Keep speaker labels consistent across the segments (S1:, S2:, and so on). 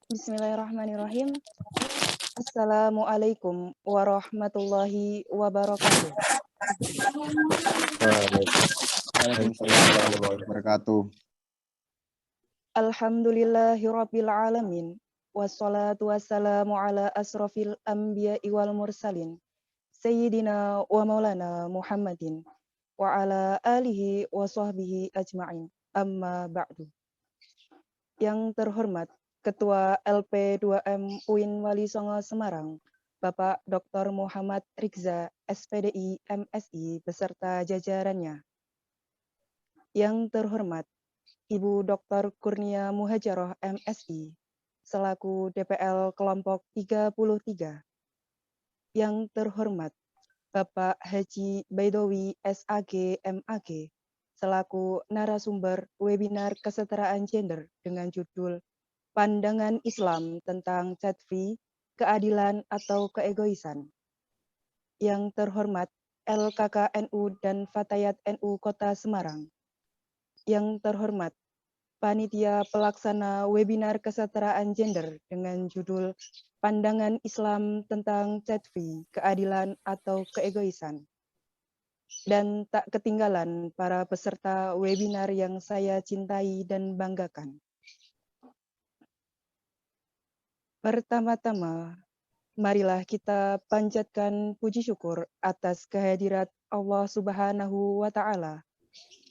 S1: Bismillahirrahmanirrahim. Assalamualaikum warahmatullahi wabarakatuh.
S2: Waalaikumsalam warahmatullahi wabarakatuh.
S1: Alhamdulillahirabbil alamin. Wassalatu wassalamu ala asrofil anbiya'i wal mursalin. Sayyidina wa maulana Muhammadin wa ala alihi wa sahbihi ajma'in. Amma ba'du. Yang terhormat Ketua LP2M UIN Wali Songo Semarang, Bapak Dr. Muhammad Rikza, SPDI MSI beserta jajarannya. Yang terhormat Ibu Dr. Kurnia Muhajaroh MSI, selaku DPL kelompok 33. Yang terhormat Bapak Haji Baidowi SAG MAG, selaku narasumber webinar kesetaraan gender dengan judul Pandangan Islam tentang chat-free, keadilan atau keegoisan. Yang terhormat LKKNU dan Fatayat NU Kota Semarang. Yang terhormat Panitia Pelaksana Webinar Kesetaraan Gender dengan judul Pandangan Islam tentang chat-free, keadilan atau keegoisan. Dan tak ketinggalan para peserta webinar yang saya cintai dan banggakan. Pertama-tama, marilah kita panjatkan puji syukur atas kehadirat Allah Subhanahu wa Ta'ala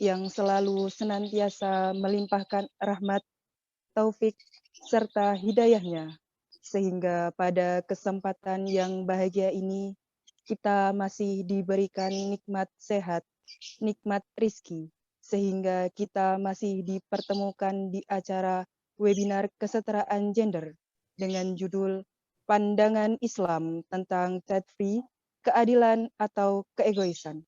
S1: yang selalu senantiasa melimpahkan rahmat, taufik, serta hidayahnya, sehingga pada kesempatan yang bahagia ini kita masih diberikan nikmat sehat, nikmat rizki, sehingga kita masih dipertemukan di acara webinar kesetaraan gender dengan judul Pandangan Islam tentang chat-free, keadilan atau keegoisan.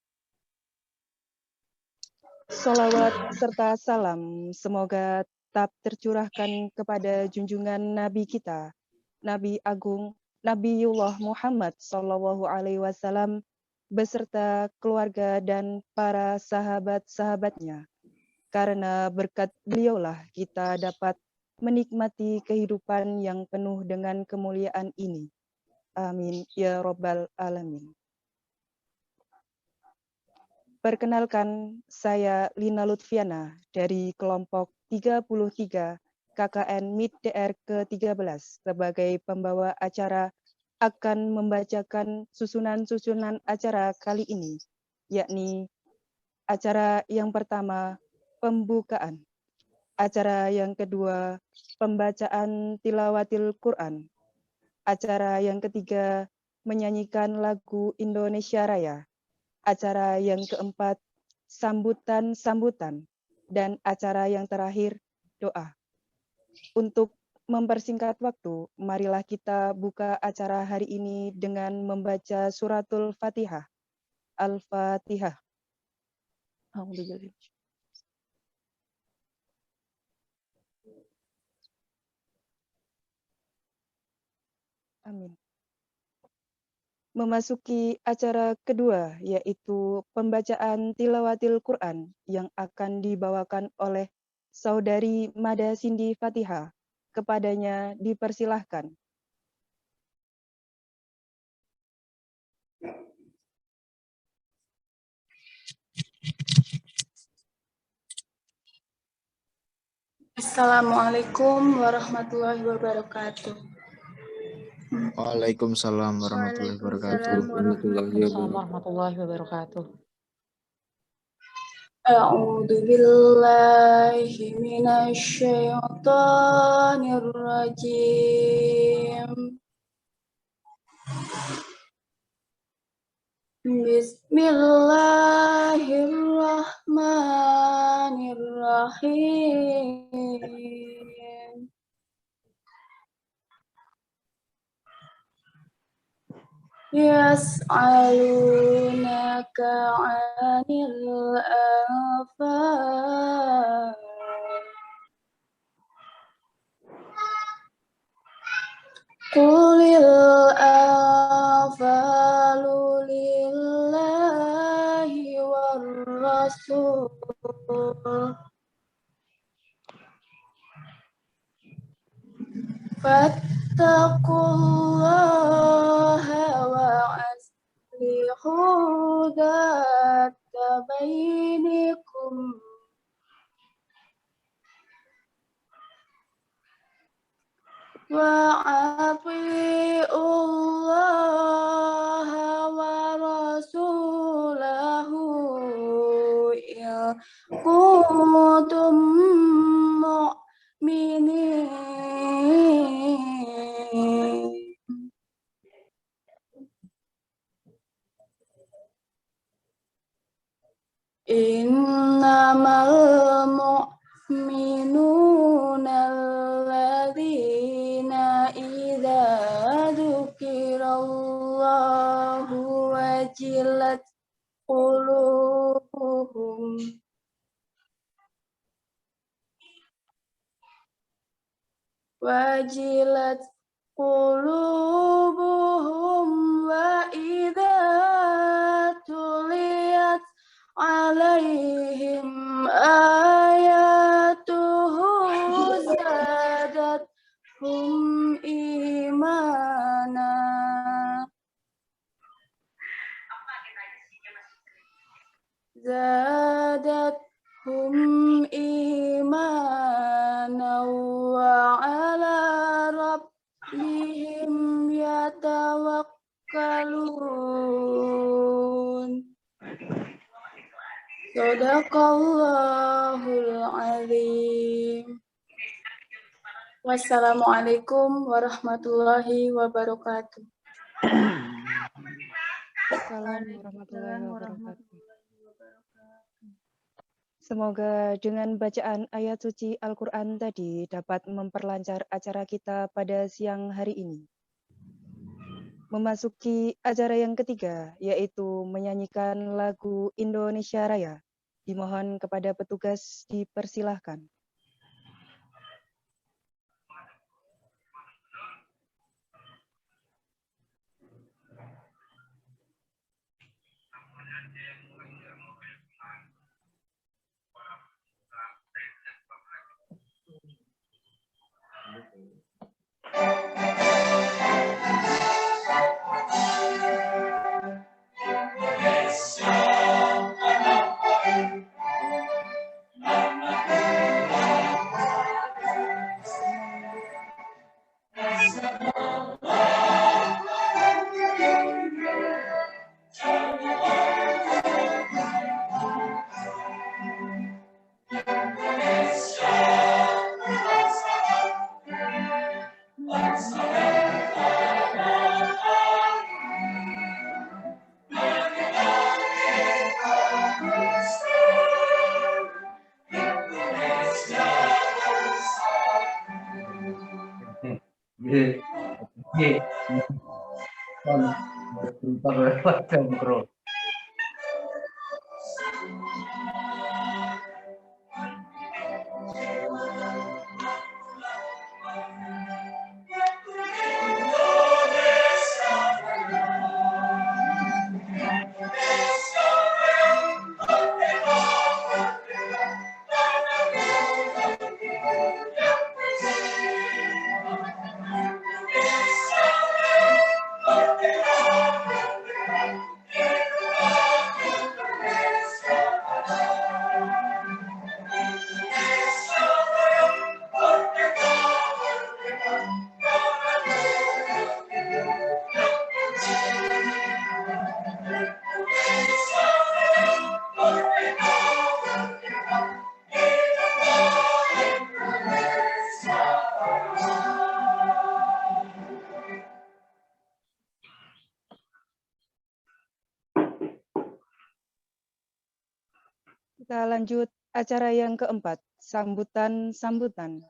S1: Sholawat serta salam semoga tetap tercurahkan kepada junjungan Nabi kita, Nabi Agung, Nabiullah Muhammad SAW, beserta keluarga dan para sahabat-sahabatnya. Karena berkat beliaulah kita dapat menikmati kehidupan yang penuh dengan kemuliaan ini. Amin ya Rabbal Alamin. Perkenalkan, saya Lina Lutfiana dari kelompok 33 KKN MIT DR ke-13 sebagai pembawa acara akan membacakan susunan-susunan acara kali ini, yakni acara yang pertama, pembukaan. Acara yang kedua, pembacaan tilawatil Quran. Acara yang ketiga, menyanyikan lagu Indonesia Raya. Acara yang keempat, sambutan-sambutan. Dan acara yang terakhir, doa. Untuk mempersingkat waktu, marilah kita buka acara hari ini dengan membaca suratul Fatihah. Al-Fatihah. Amin. Memasuki acara kedua, yaitu pembacaan tilawatil Quran yang akan dibawakan oleh Saudari Mada Cindy Fatihah. Kepadanya dipersilahkan.
S3: Assalamualaikum warahmatullahi wabarakatuh.
S2: Waalaikumsalam warahmatullahi wabarakatuh.
S4: Warahmatullahi wabarakatuh.
S3: A'udzu billahi minasy syaithanir rajim. Bismillahirrahmanirrahim. Yas'alunaka 'anil anfal. Qulil anfalu lillahi war rasul. fattaqullaha wa aslihu dzata bainikum wa atiullaha wa rasulahu in kuntum mu'minin. Innamal mu'minuna alladzina idza dzukirallahu wajilat qulubuhum wa idza tuliyat alaihim ayatuhu zadathum imana wa ala rabbihim yatawakkalun. Shadaqallahul azim. Wassalamualaikum warahmatullahi wabarakatuh.
S1: Assalamualaikum warahmatullahi wabarakatuh. Semoga dengan bacaan ayat suci Al-Quran tadi dapat memperlancar acara kita pada siang hari ini. Memasuki acara yang ketiga, yaitu menyanyikan lagu Indonesia Raya. Dimohon kepada petugas dipersilahkan. Kita lanjut acara yang keempat, sambutan-sambutan.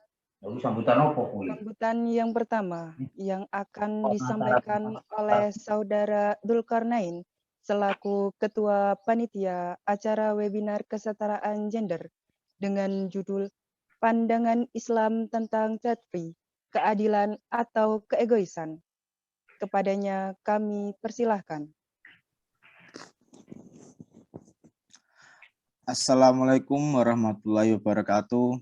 S5: Sambutan apa kuwi?
S1: Sambutan yang pertama yang akan disampaikan oleh Saudara Dzulkarnain selaku Ketua Panitia acara webinar kesetaraan gender dengan judul Pandangan Islam tentang Tatfi, Keadilan atau Keegoisan. Kepadanya kami persilahkan.
S2: Assalamualaikum warahmatullahi wabarakatuh.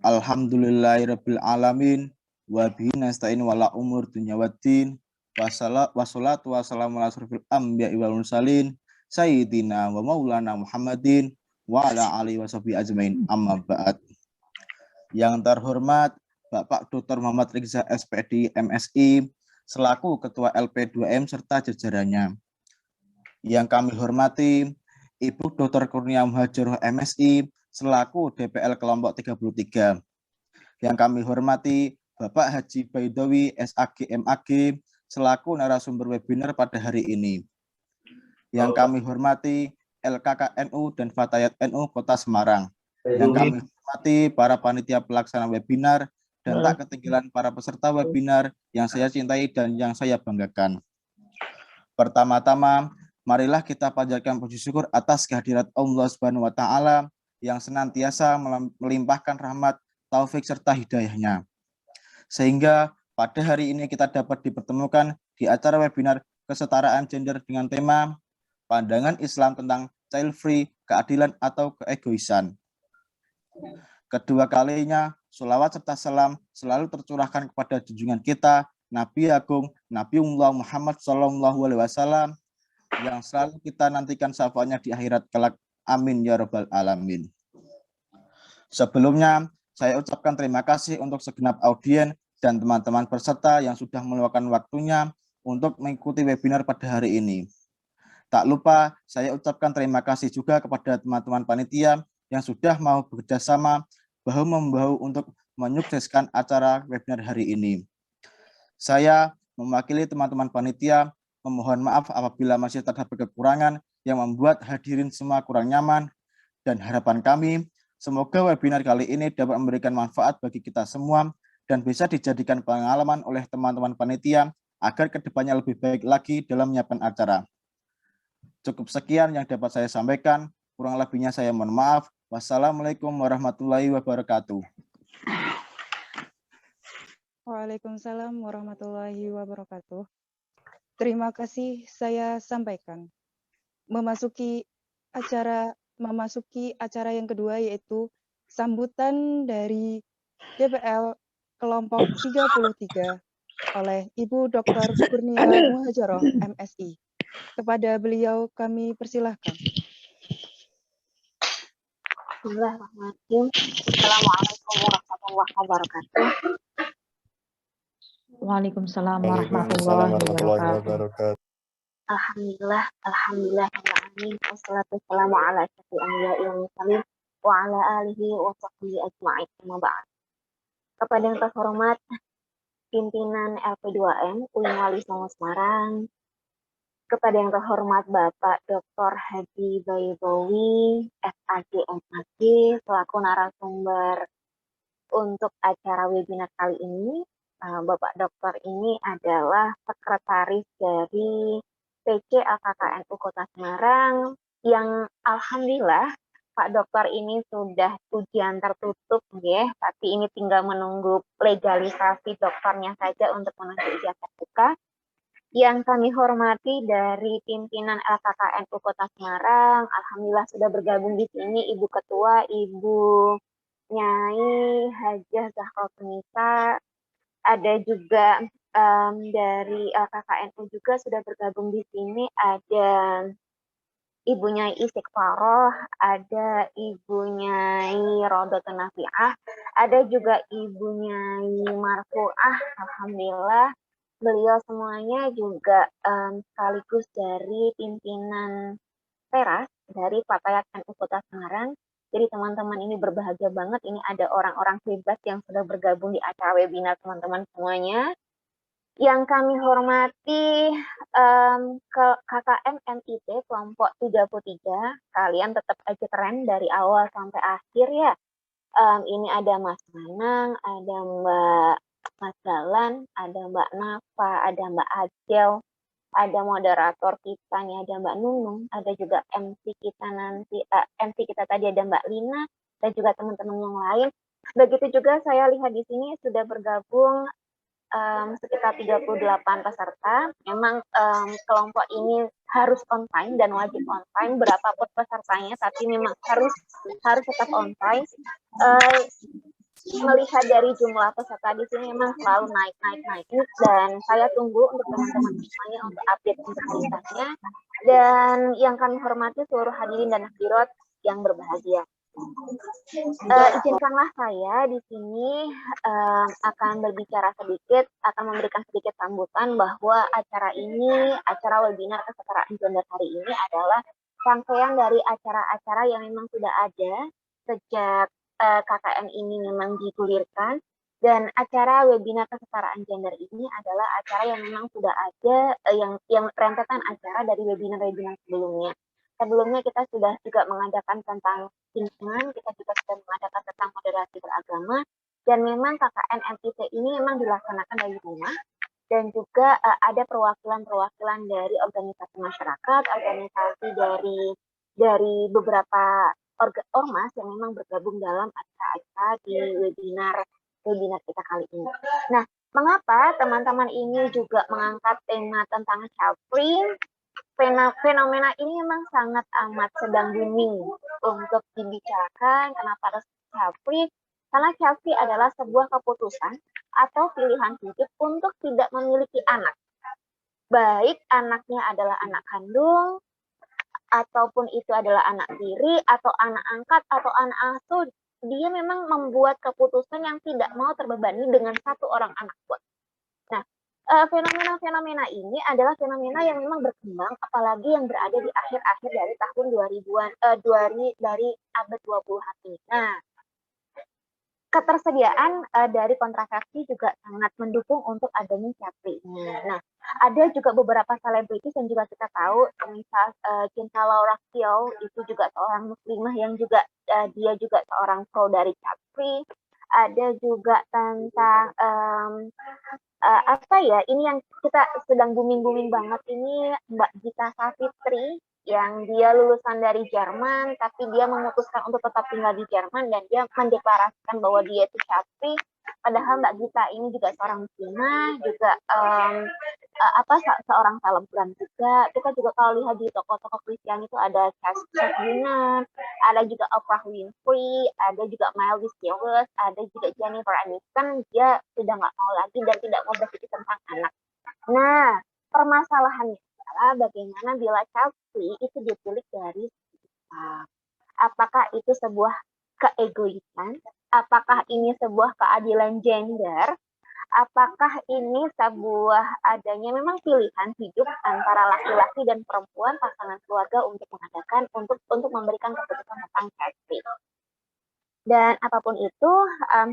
S2: Alhamdulillahirabbil alamin wa bihi nasta'in wala umur dunya waddin. Wassalatu wassalamu ala asrofil anbiya'i wal mursalin sayyidina wa maulana Muhammadin wa ala alihi washabihi ajmain, amma ba'd. Yang terhormat Bapak Dr. Muhammad Rizza SPD MSI selaku Ketua LP2M serta jajarannya. Yang kami hormati Ibu Dr. Kurnia Muhajiroh MSI selaku DPL kelompok 33. Yang kami hormati Bapak Haji Baidowi SAG MAG selaku narasumber webinar pada hari ini. Yang kami hormati LKKNU dan Fatayat NU Kota Semarang. Yang kami hormati para panitia pelaksana webinar dan tak ketinggalan para peserta webinar yang saya cintai dan yang saya banggakan. Pertama-tama, marilah kita panjatkan puji syukur atas kehadirat Allah Subhanahu wa taala yang senantiasa melimpahkan rahmat, taufik serta hidayahnya. Sehingga pada hari ini kita dapat dipertemukan di acara webinar kesetaraan gender dengan tema pandangan Islam tentang child free, keadilan atau keegoisan. Kedua kalinya, sholawat serta salam selalu tercurahkan kepada junjungan kita, Nabi Agung, Nabiullah Muhammad SAW, yang selalu kita nantikan syafaatnya di akhirat kelak. Amin ya rabbal alamin. Sebelumnya, saya ucapkan terima kasih untuk segenap audien dan teman-teman peserta yang sudah meluangkan waktunya untuk mengikuti webinar pada hari ini. Tak lupa, saya ucapkan terima kasih juga kepada teman-teman panitia yang sudah mau bekerjasama bahu-membahu untuk menyukseskan acara webinar hari ini. Saya mewakili teman-teman panitia memohon maaf apabila masih terdapat kekurangan yang membuat hadirin semua kurang nyaman, dan harapan kami semoga webinar kali ini dapat memberikan manfaat bagi kita semua dan bisa dijadikan pengalaman oleh teman-teman panitia agar kedepannya lebih baik lagi dalam menyiapkan acara. Cukup sekian yang dapat saya sampaikan, kurang lebihnya saya mohon maaf. Wassalamualaikum warahmatullahi wabarakatuh.
S1: Waalaikumsalam warahmatullahi wabarakatuh. Terima kasih saya sampaikan. Memasuki acara yang kedua, yaitu sambutan dari DPL kelompok 33 oleh Ibu Dr. Kurnia Muhajiroh MSI. Kepada beliau kami persilahkan.
S6: Bismillahirrahmanirrahim. Assalamualaikum warahmatullahi wabarakatuh.
S4: Waalaikumsalam warahmatullahi wabarakatuh.
S6: Alhamdulillah wassalatu wassalamu ala asyrofil anbiya'i wal mursalin wa ala alihi wa sahbihi ajma'in. Amma ba'd. Kepada yang terhormat pimpinan LP2M UIN Wali Songo Semarang, kepada yang terhormat Bapak Dr. Haji Baidowi SAG MAG selaku narasumber untuk acara webinar kali ini. Bapak Dokter ini adalah sekretaris dari PC LKKNU Kota Semarang yang alhamdulillah Pak Dokter ini sudah ujian tertutup ya, tapi ini tinggal menunggu legalisasi dokternya saja untuk menuju ujian terbuka. Yang kami hormati dari pimpinan LKKNU Kota Semarang, alhamdulillah sudah bergabung di sini Ibu Ketua, Ibu Nyai Hajah Zahra Tunisa. Ada juga dari LKKNU juga sudah bergabung di sini, ada Ibu Nyai Istiqfaroh, ada Ibu Nyai Rodatun Nafi'ah, ada juga Ibu Nyai Marfu'ah. Alhamdulillah, beliau semuanya juga sekaligus dari pimpinan teras dari Fatayat NU Kota Semarang. Jadi teman-teman ini berbahagia banget, ini ada orang-orang hebat yang sudah bergabung di acara webinar teman-teman semuanya. Yang kami hormati ke KKM MIT kelompok 33, kalian tetap aja keren dari awal sampai akhir ya. Ini ada Mas Manang, ada Mbak Mas Dalan, ada Mbak Nafa, ada Mbak Acel, ada moderator kita nih, ada Mbak Nunung, ada juga MC kita nanti, MC kita tadi ada Mbak Lina, dan juga teman-teman yang lain. Begitu juga saya lihat di sini sudah bergabung sekitar 38 peserta. Memang kelompok ini harus on time dan wajib on time, berapapun pesertanya, tapi memang harus tetap on time. melihat dari jumlah peserta di sini memang selalu naik, dan saya tunggu untuk teman-teman semuanya untuk update integritasnya. Dan yang kami hormati seluruh hadirin dan hadirat yang berbahagia. Izinkanlah saya di sini akan berbicara sedikit, akan memberikan sedikit sambutan bahwa acara ini, acara webinar kesetaraan gender hari ini adalah rangkaian dari acara-acara yang memang sudah ada sejak KKN ini memang digulirkan, dan acara webinar kesetaraan gender ini adalah acara yang memang sudah ada, yang rentetan acara dari webinar-webinar sebelumnya. Sebelumnya kita sudah juga mengadakan tentang lingkungan, kita juga sudah mengadakan tentang moderasi beragama, dan memang KKN MIT ini memang dilaksanakan dari rumah, dan juga ada perwakilan-perwakilan dari organisasi masyarakat, organisasi dari beberapa ormas yang memang bergabung dalam acara-acara di webinar kita kali ini. Nah, mengapa teman-teman ini juga mengangkat tema tentang child free? Fenomena ini memang sangat amat sedang booming untuk dibicarakan. Kenapa harus child free? Karena child free adalah sebuah keputusan atau pilihan hidup untuk tidak memiliki anak. Baik anaknya adalah anak kandung, ataupun itu adalah anak tiri, atau anak angkat, atau anak asuh, dia memang membuat keputusan yang tidak mau terbebani dengan satu orang anak buah. Nah, fenomena-fenomena ini adalah fenomena yang memang berkembang, apalagi yang berada di akhir-akhir dari tahun 2000-an, dari abad 20-an ini. Nah, ketersediaan dari kontrasepsi juga sangat mendukung untuk adanya child free ini. Nah, ada juga beberapa selebritis yang juga kita tahu, misal Cinta Laura Kiel itu juga seorang muslimah yang juga dia juga seorang pro dari child free. Ada juga tentang ini yang kita sedang booming banget ini, Mbak Gita Savitri, yang dia lulusan dari Jerman, tapi dia memutuskan untuk tetap tinggal di Jerman, dan dia mendeklarasikan bahwa dia itu child free. Padahal Mbak Gita ini juga seorang muslimah, juga seorang selebgram juga. Kita juga kalau lihat di toko-toko Kristen itu ada Chef Yuna, ada juga Oprah Winfrey, ada juga Miley Cyrus, ada juga Jennifer Aniston. Dia sudah nggak mau lagi dan tidak mau berpikir tentang anak. Nah, permasalahannya adalah bagaimana bila child free itu dipilih dari apakah itu sebuah keegoisan? Apakah ini sebuah keadilan gender? Apakah ini sebuah adanya memang pilihan hidup antara laki-laki dan perempuan, pasangan keluarga untuk mengadakan, untuk memberikan keputusan tentang child free? Dan apapun itu,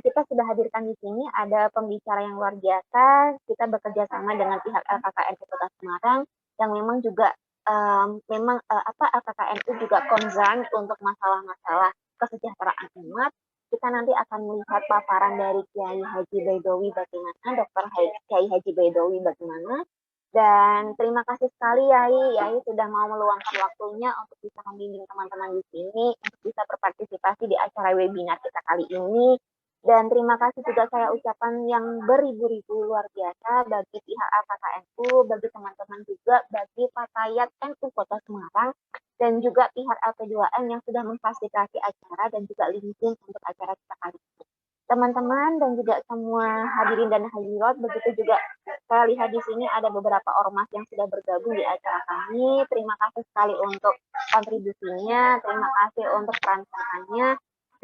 S6: kita sudah hadirkan di sini ada pembicara yang luar biasa. Kita bekerja sama dengan pihak LKKN Kota Semarang yang memang juga LKKN itu juga concern untuk masalah-masalah kesejahteraan umat. Kita nanti akan melihat paparan dari Kiai Haji Baidowi bagaimana, Dr. Kiai Haji Baidowi bagaimana. Dan terima kasih sekali Yai sudah mau meluangkan waktunya untuk bisa membimbing teman-teman di sini, untuk bisa berpartisipasi di acara webinar kita kali ini. Dan terima kasih juga saya ucapkan yang beribu-ribu luar biasa bagi pihak LKKNU, bagi teman-teman juga, bagi Fatayat NU Kota Semarang, dan juga pihak LP2M yang sudah memfasilitasi acara dan juga linking untuk acara kita kali ini. Teman-teman dan juga semua hadirin dan hadirat, begitu juga saya lihat di sini ada beberapa ormas yang sudah bergabung di acara kami. Terima kasih sekali untuk kontribusinya, terima kasih untuk perancangannya,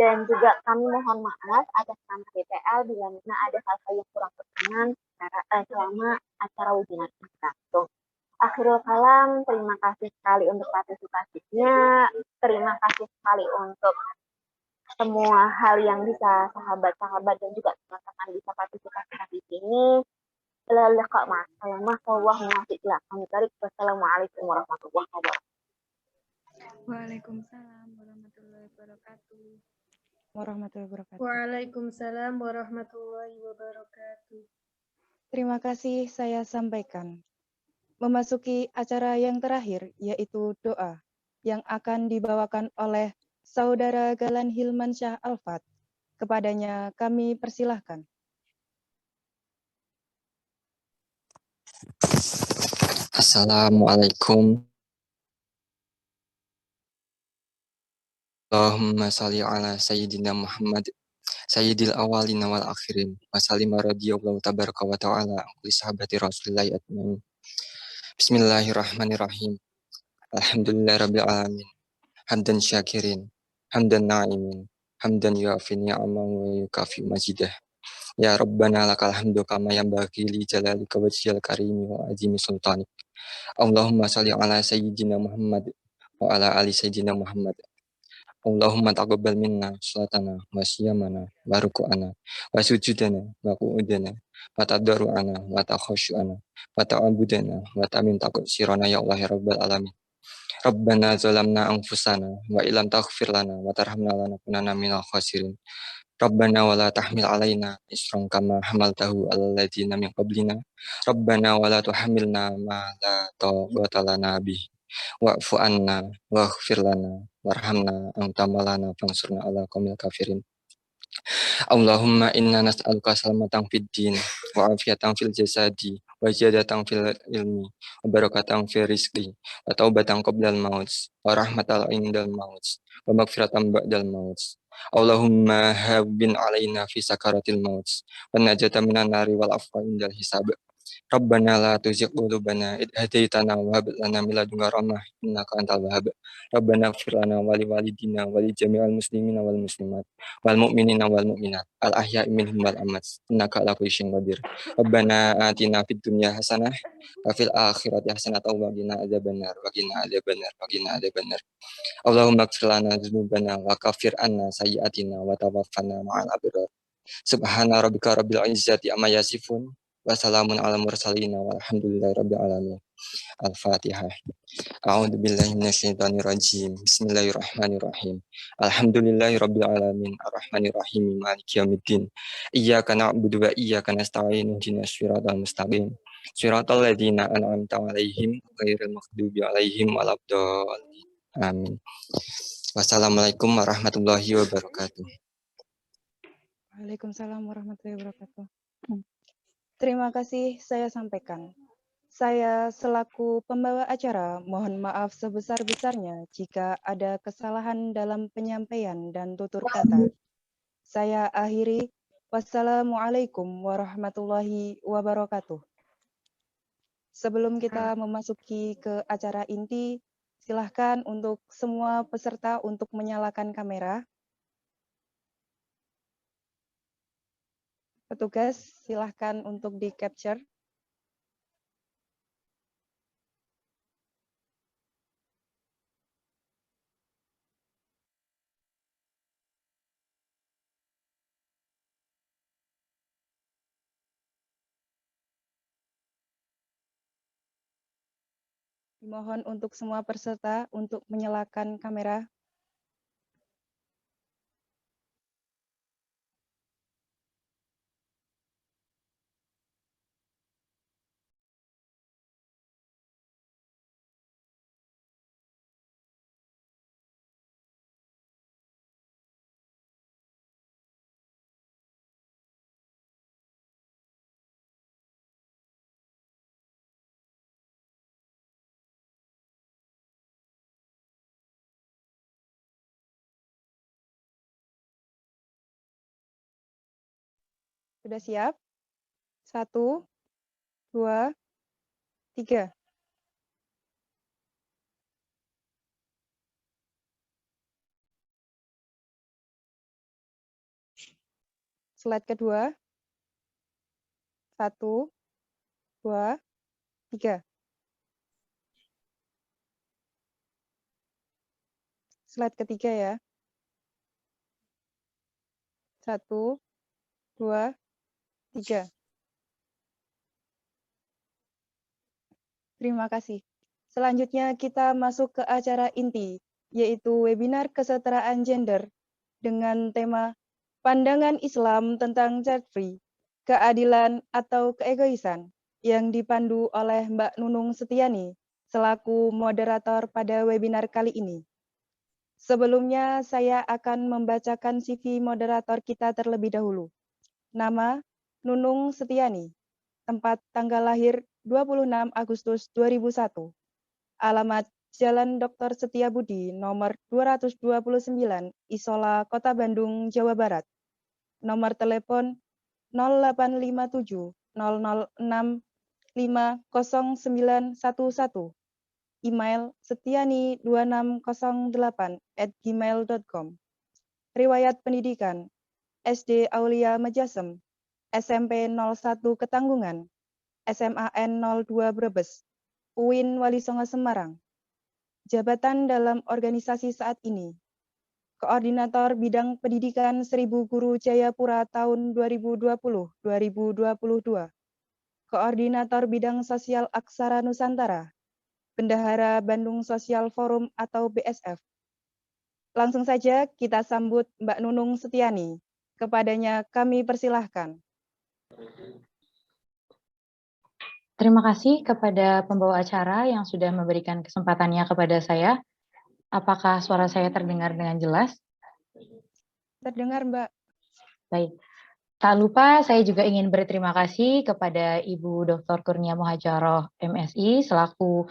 S6: dan juga kami mohon maaf atas nama BPL bila mana ada hal-hal yang kurang berkenan selama acara webinar ini berlangsung. Akhirul kalam, terima kasih sekali untuk partisipasinya, terima kasih sekali untuk semua hal yang bisa sahabat-sahabat dan juga teman-teman bisa partisipasi di sini. Wassalamualaikum warahmatullahi wabarakatuh.
S3: Waalaikumsalam warahmatullahi wabarakatuh.
S7: Waalaikumsalam warahmatullahi wabarakatuh.
S1: Terima kasih saya sampaikan. Memasuki acara yang terakhir, yaitu doa, yang akan dibawakan oleh Saudara Galan Hilmansyah Alfat. Kepadanya kami persilahkan.
S8: Assalamualaikum. Allahumma salli ala Sayyidina Muhammad sayyidil awalina wal akhirin wa salima radiyallahu tabaraka wa ta'ala an kulli sahabati rasulillahi ajmain. Bismillahirrahmanirrahim. Alhamdulillah rabbil alamin. Hamdan syakirin, hamdan na'imin, hamdan yuafi ni'amahu wa yukafi majidah. Ya Rabbana lakal hamdu kama yanbaghi li jalalika wajhil karimi wa azimi sultanik. Allahumma salli ala sayyidina Muhammad wa ala ali sayyidina Muhammad. Allahumma taqabbal minna salatana wa siyamana wa ruku'ana wa sujudana wa qu'udana wa tadarru'ana wa takhashu'ana wa ta'abudana wa ta'min taqsirana ya Allah ya Rabbal alamin. Rabbana zalamna anfusana wa ilam taghfir lana wa tarhamna lanakunanna minal khasirin. Rabbana wala tahmil alaina isran kama hamaltahu alal ladzina min qablina. Rabbana wala tuhammilna ma la taqata lana bih. Wa'fu anna waghfir lana warhamna anta maulana fansurna ala qaumil kafirin. Allahumma inna nas'aluka salamatan fid din wa afiyatan fil jasadi wa ziyadatan fil ilmi wa barakatan fil rizqi wa taubatan qoblal maut wa rahmatan indal maut wa maghfiratan ba'dal maut. Allahumma hawwin alaina fi sakaratil maut wa najatan minan nari wal afwa indal hisab. Rabbana la tuzigh qulubana id hadaitana wa hab lana min ladunka rahmah innaka antal wahhab. Rabbana ighfir lana wa li walidina wa li jami'il muslimina wal muslimat wal mu'minina wal mu'minat al ahya'i minhum wal amwat innaka ala kulli syai'in qadir. Rabbana atina fid dunya hasanah wa fil akhirati hasanah wa qina adzabannar wa qina adzabannar wa qina adzabannar. Allahumma ighfir lana dzunubana wa kaffir anna sayyi'atina wa tawaffana ma'al abrar. Subhana rabbika rabbil izzati amma yasifun wa salamun ala mursalin walhamdulillahi rabbil alamin. Al-Fatihah. A'udzu billahi minasyaitonir rajim. Bismillahirrahmanirrahim. Alhamdulillahi rabbil alamin arrahmanir rahim maliki yaumiddin. Iyyaka na'budu wa iyyaka nasta'in ihdinas siratal mustaqim. Siratal ladzina an'amta 'alaihim ghairil maghdubi alaihim waladdallin. Amin. Wassalamualaikum warahmatullahi wabarakatuh.
S1: Waalaikumsalam warahmatullahi wabarakatuh. Terima kasih saya sampaikan. Saya selaku pembawa acara mohon maaf sebesar-besarnya jika ada kesalahan dalam penyampaian dan tutur kata. Saya akhiri. Wassalamualaikum warahmatullahi wabarakatuh. Sebelum kita memasuki ke acara inti, silahkan untuk semua peserta untuk menyalakan kamera. Petugas, silahkan untuk di-capture. Dimohon untuk semua peserta untuk menyalakan kamera. Sudah siap? 1, 2, 3. Slide kedua. 1, 2, 3. Slide ketiga ya. 1, 2, 3. Terima kasih. Selanjutnya kita masuk ke acara inti, yaitu webinar kesetaraan gender dengan tema Pandangan Islam tentang Child Free, Keadilan atau Keegoisan, yang dipandu oleh Mbak Nunung Setiani selaku moderator pada webinar kali ini. Sebelumnya saya akan membacakan CV moderator kita terlebih dahulu. Nama Nunung Setiani, tempat tanggal lahir 26 Agustus 2001, alamat Jalan Dr. Setiabudi nomor 229, Isola, Kota Bandung, Jawa Barat. nomor telepon 0857 006 50911, email setiani2608@gmail.com. Riwayat pendidikan SD Aulia Majasem, SMP 01 Ketanggungan, SMAN 02 Brebes, UIN Wali Songo Semarang. Jabatan dalam organisasi saat ini: Koordinator Bidang Pendidikan 1000 Guru Jayapura tahun 2020-2022. Koordinator Bidang Sosial Aksara Nusantara, Bendahara Bandung Social Forum atau BSF. Langsung saja kita sambut Mbak Nunung Setiani. Kepadanya kami persilahkan.
S4: Terima kasih kepada pembawa acara yang sudah memberikan kesempatannya kepada saya. Apakah suara saya terdengar dengan jelas?
S1: Terdengar, Mbak.
S4: Baik. Tak lupa saya juga ingin berterima kasih kepada Ibu Dr. Kurnia Muhajaroh MSI selaku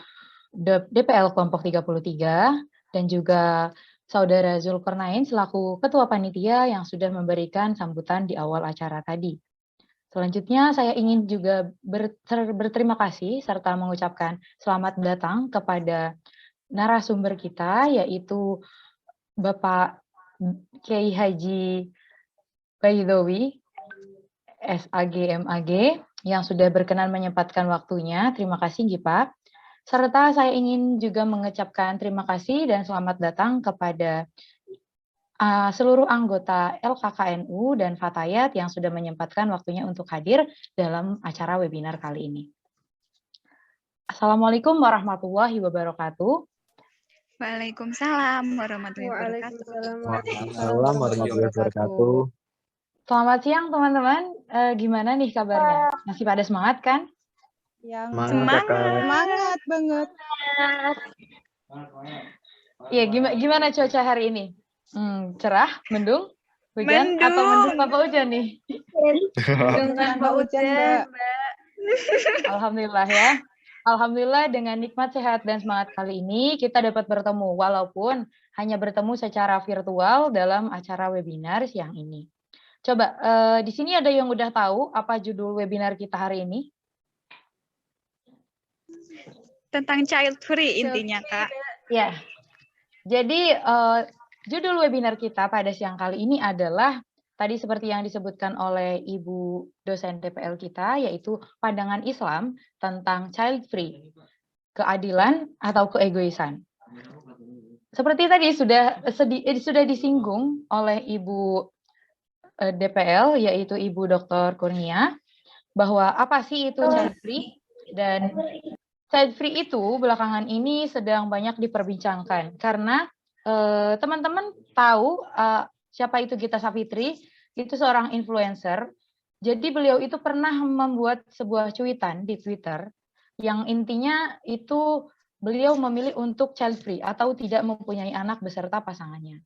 S4: DPL kelompok 33 dan juga Saudara Zulkarnain selaku Ketua Panitia yang sudah memberikan sambutan di awal acara tadi. Selanjutnya saya ingin juga berterima kasih serta mengucapkan selamat datang kepada narasumber kita yaitu Bapak Kiai Haji Baidowi SAG MAG yang sudah berkenan menyempatkan waktunya. Terima kasih, Pak. Serta saya ingin juga mengucapkan terima kasih dan selamat datang kepada seluruh anggota LKKNU dan Fatayat yang sudah menyempatkan waktunya untuk hadir dalam acara webinar kali ini. Assalamualaikum warahmatullahi wabarakatuh.
S3: Waalaikumsalam warahmatullahi wabarakatuh.
S7: Waalaikumsalam
S2: warahmatullahi wabarakatuh.
S4: Selamat siang teman-teman. Gimana nih kabarnya? Masih pada semangat kan?
S1: Yang
S3: Semangat
S1: banget.
S4: Iya, gimana cuaca hari ini? Cerah, mendung, hujan,
S3: Mendung.
S4: atau mendung tanpa hujan nih?
S3: Mendung tanpa hujan, Mbak.
S4: Alhamdulillah ya. Alhamdulillah dengan nikmat sehat dan semangat kali ini kita dapat bertemu walaupun hanya bertemu secara virtual dalam acara webinar siang ini. Coba di sini ada yang udah tahu apa judul webinar kita hari ini?
S3: Tentang child free intinya, Kak.
S4: Ya. Jadi judul webinar kita pada siang kali ini adalah tadi seperti yang disebutkan oleh Ibu dosen TPL kita, yaitu pandangan Islam tentang child free, keadilan atau keegoisan. Seperti tadi sudah disinggung oleh Ibu DPL, yaitu Ibu Dr. Kurnia, bahwa apa sih itu child free, dan child free itu belakangan ini sedang banyak diperbincangkan karena teman-teman tahu siapa itu Gita Savitri, itu seorang influencer. Jadi beliau itu pernah membuat sebuah cuitan di Twitter yang intinya itu beliau memilih untuk child free atau tidak mempunyai anak beserta pasangannya.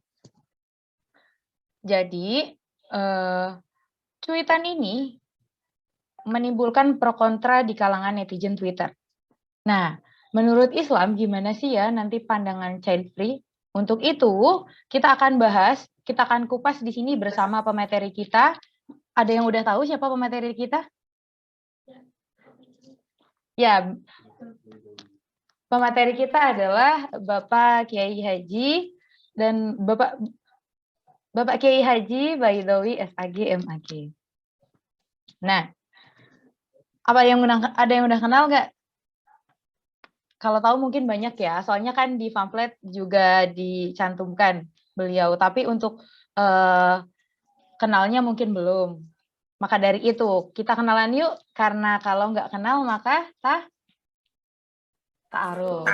S4: Jadi cuitan ini menimbulkan pro kontra di kalangan netizen Twitter. Nah, menurut Islam gimana sih ya nanti pandangan child free? Untuk itu, kita akan bahas, kita akan kupas di sini bersama pemateri kita. Ada yang udah tahu siapa pemateri kita? Ya, pemateri kita adalah Bapak Kiai Haji dan Bapak Kiai Haji Baidowi SAG MAG. Nah, ada yang udah kenal nggak? Kalau tahu mungkin banyak ya, soalnya kan di pamflet juga dicantumkan beliau. Tapi untuk kenalnya mungkin belum. Maka dari itu, kita kenalan yuk. Karena kalau nggak kenal maka ta'aruf.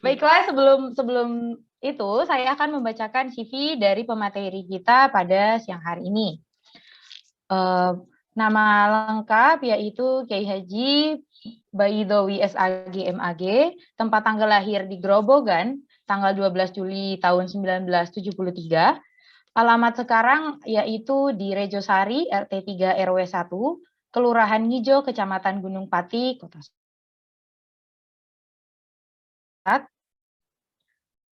S4: Baiklah, sebelum itu saya akan membacakan CV dari pemateri kita pada siang hari ini. Nama lengkap yaitu Kiai Haji Baidowi SAG MAG, tempat tanggal lahir di Grobogan, tanggal 12 Juli tahun 1973. Alamat sekarang yaitu di Rejosari, RT 3 RW 1, Kelurahan Ngijo, Kecamatan Gunung Pati, Kota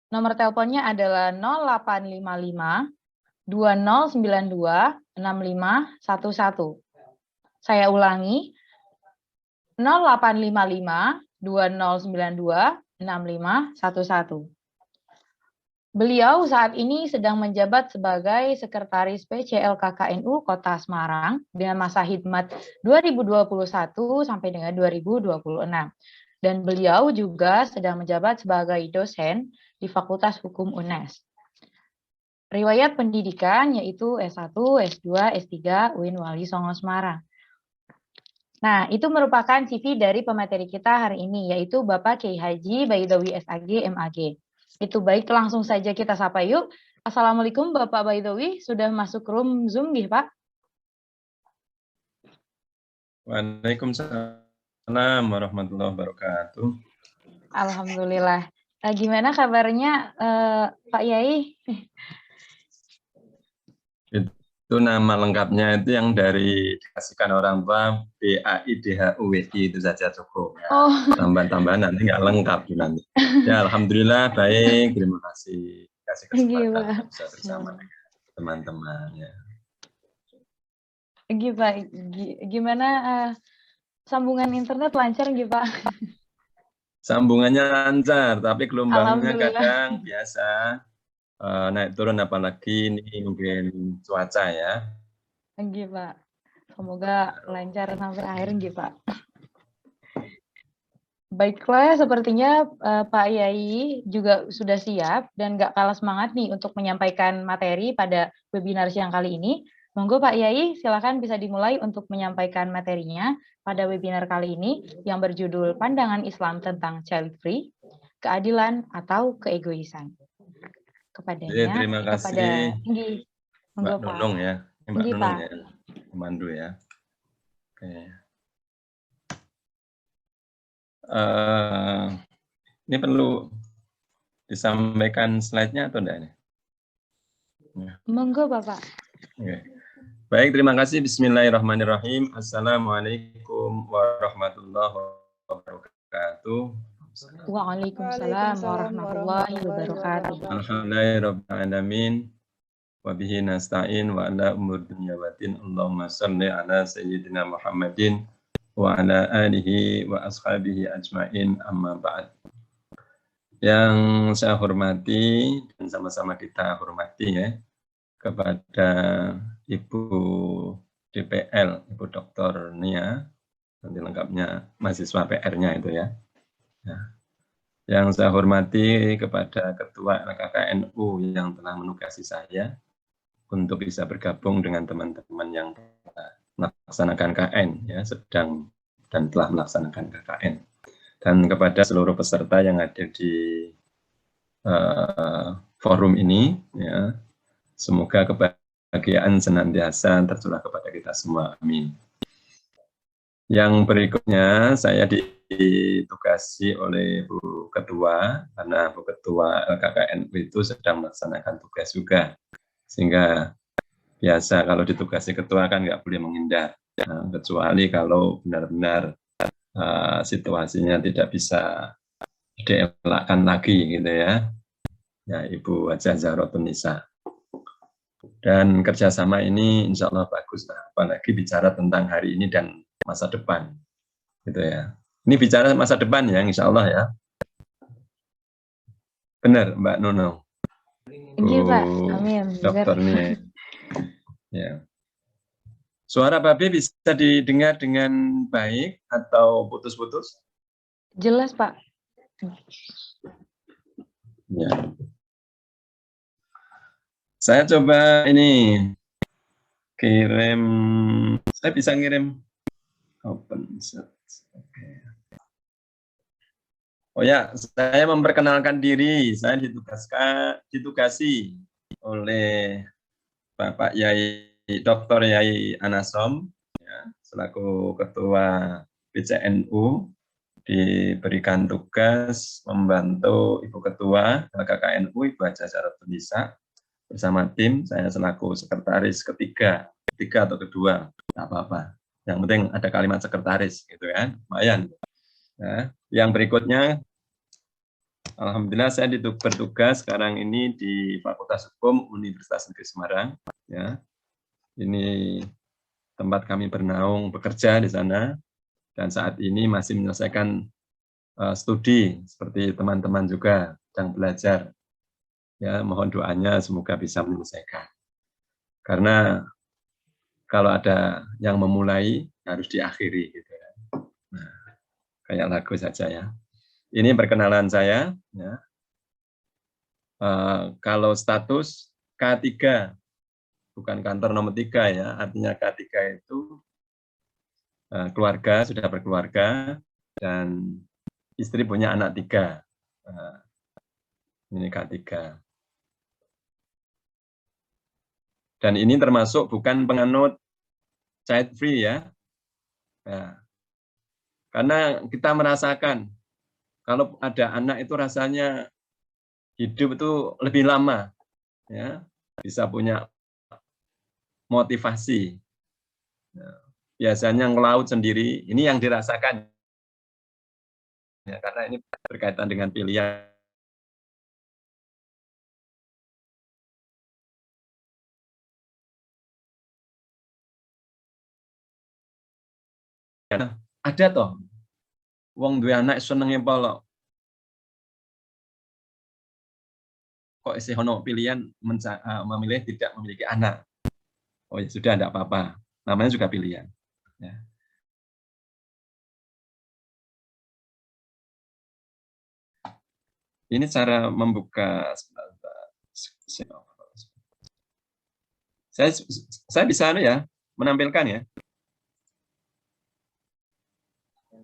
S4: Nomor teleponnya adalah 0855 20926511. Saya ulangi, 0855-2092-6511. Beliau saat ini sedang menjabat sebagai Sekretaris PCLKKNU Kota Semarang dengan masa khidmat 2021 sampai dengan 2026. Dan beliau juga sedang menjabat sebagai dosen di Fakultas Hukum UNES. Riwayat pendidikan yaitu S1, S2, S3 UIN Wali Songo Semarang. Nah, itu merupakan CV dari pemateri kita hari ini, yaitu Bapak Kiai Haji Baidowi SAG MAG. Itu baik, langsung saja kita sapa yuk. Assalamualaikum Bapak Baidowi, sudah masuk room Zoom nggih, Pak?
S9: Waalaikumsalam warahmatullahi wabarakatuh.
S4: Alhamdulillah. Gimana kabarnya Pak Yai?
S9: Itu nama lengkapnya itu yang dari dikasihkan orang tua BAIDHUWI itu saja cukup. Ya.
S4: Oh.
S9: Tambahan-tambahan nanti nggak lengkap nanti. Ya alhamdulillah baik, terima kasih kasih kesempatan bisa bersama dengan teman-teman. Ya.
S4: Gimana sambungan internet lancar nggih Pak?
S9: Sambungannya lancar, tapi gelombangnya kadang biasa. Naik turun apalagi ini mungkin cuaca ya.
S4: Nggih Pak. Semoga lancar sampai akhir nggih Pak. Baiklah, sepertinya Pak Yai juga sudah siap dan nggak kalah semangat nih untuk menyampaikan materi pada webinar siang kali ini. Monggo Pak Yai, silakan bisa dimulai untuk menyampaikan materinya pada webinar kali ini yang berjudul Pandangan Islam tentang Child Free, Keadilan atau Keegoisan. Kepadanya,
S9: terima kasih
S4: Mbak
S9: Nunung ya, Mbak Nunung ya, pemandu ya. Oke. Ini perlu disampaikan slide-nya atau enggak ini?
S4: Monggo Bapak.
S9: Oke. Baik, terima kasih. Bismillahirrahmanirrahim. Assalamualaikum warahmatullahi wabarakatuh.
S4: Waalaikumsalam warahmatullahi wabarakatuh.
S9: Alhamdulillahirrahmanirrahim. Wa bihi nasta'in wa ala umur dunya wa din. Allahumma salli ala sayyidina Muhammadin wa ala alihi wa ashabihi ajma'in, amma ba'd. Yang saya hormati dan sama-sama kita hormati ya kepada Ibu DPL, Ibu Dr. Nia, nanti lengkapnya mahasiswa PR-nya itu ya. Yang saya hormati kepada Ketua LKKNU yang telah menugasi saya untuk bisa bergabung dengan teman-teman yang melaksanakan KN, ya, sedang dan telah melaksanakan KKN. Dan kepada seluruh peserta yang ada di forum ini, ya, semoga kebahagiaan senantiasa tercurah kepada kita semua. Amin. Yang berikutnya saya ditugasi oleh Bu Ketua, karena Bu Ketua LKKNU itu sedang melaksanakan tugas juga. Sehingga biasa kalau ditugasi ketua kan nggak boleh menghindar. Nah, kecuali kalau benar-benar situasinya tidak bisa dielakkan lagi gitu ya. Ya, Ibu Hajah Zahratun Nisa. Dan kerjasama ini insya Allah bagus, apalagi bicara tentang hari ini dan masa depan, gitu ya. Ini bicara masa depan ya, insya Allah ya. Benar, Mbak Nono.
S4: Iya, Pak. Amin.
S9: Dokter nih. Ya. Suara Babe bisa didengar dengan baik atau putus-putus?
S4: Jelas, Pak.
S9: Ya. Saya coba ini kirim, saya bisa ngirim open chat. Oke. Oh ya, saya memperkenalkan diri. Saya ditugasi oleh Bapak Yai Dr. Yai Anasom, ya, selaku Ketua PCNU, diberikan tugas membantu Ibu Ketua LKKNU, Ibu Hajah Zahratun Nisa, bersama tim. Saya selaku sekretaris ketiga atau kedua, tidak apa-apa. Yang penting ada kalimat sekretaris, gitu kan, lumayan. Nah, yang berikutnya Alhamdulillah saya bertugas sekarang ini di Fakultas Hukum Universitas Negeri Semarang. Ya, ini tempat kami bernaung bekerja di sana, dan saat ini masih menyelesaikan studi seperti teman-teman juga sedang belajar. Ya, mohon doanya semoga bisa menyelesaikan. Karena kalau ada yang memulai harus diakhiri gitu ya. Nah, kayak lagu saja ya. Ini perkenalan saya ya. Kalau status K3 bukan kantor nomor 3 ya, artinya K3 itu keluarga, sudah berkeluarga dan istri punya anak 3. Ini K3. Dan ini termasuk bukan penganut child free ya. Nah, karena kita merasakan kalau ada anak itu rasanya hidup itu lebih lama, ya, bisa punya motivasi. Nah, biasanya ngelaut sendiri, ini yang dirasakan, ya, karena ini berkaitan dengan pilihan. Ada toh, wong duwe anak senengnya polo. Kok isi ono pilihan memilih tidak memiliki anak. Oh ya sudah, tidak apa-apa. Namanya juga pilihan. Ya. Ini cara membuka. Saya bisa ya menampilkan ya.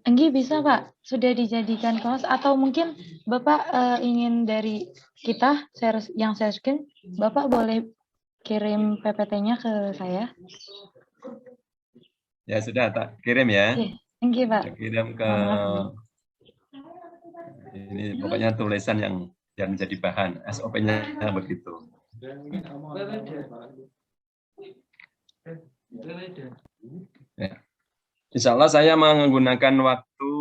S4: Enggi bisa Pak, sudah dijadikan kelas atau mungkin Bapak ingin dari kita yang share screen, Bapak boleh kirim PPT-nya ke saya?
S9: Ya sudah, tak kirim ya.
S4: Enggi Pak.
S9: Saya kirim ke ini, pokoknya tulisan yang menjadi bahan, SOP-nya begitu. Ya. Insya Allah saya menggunakan waktu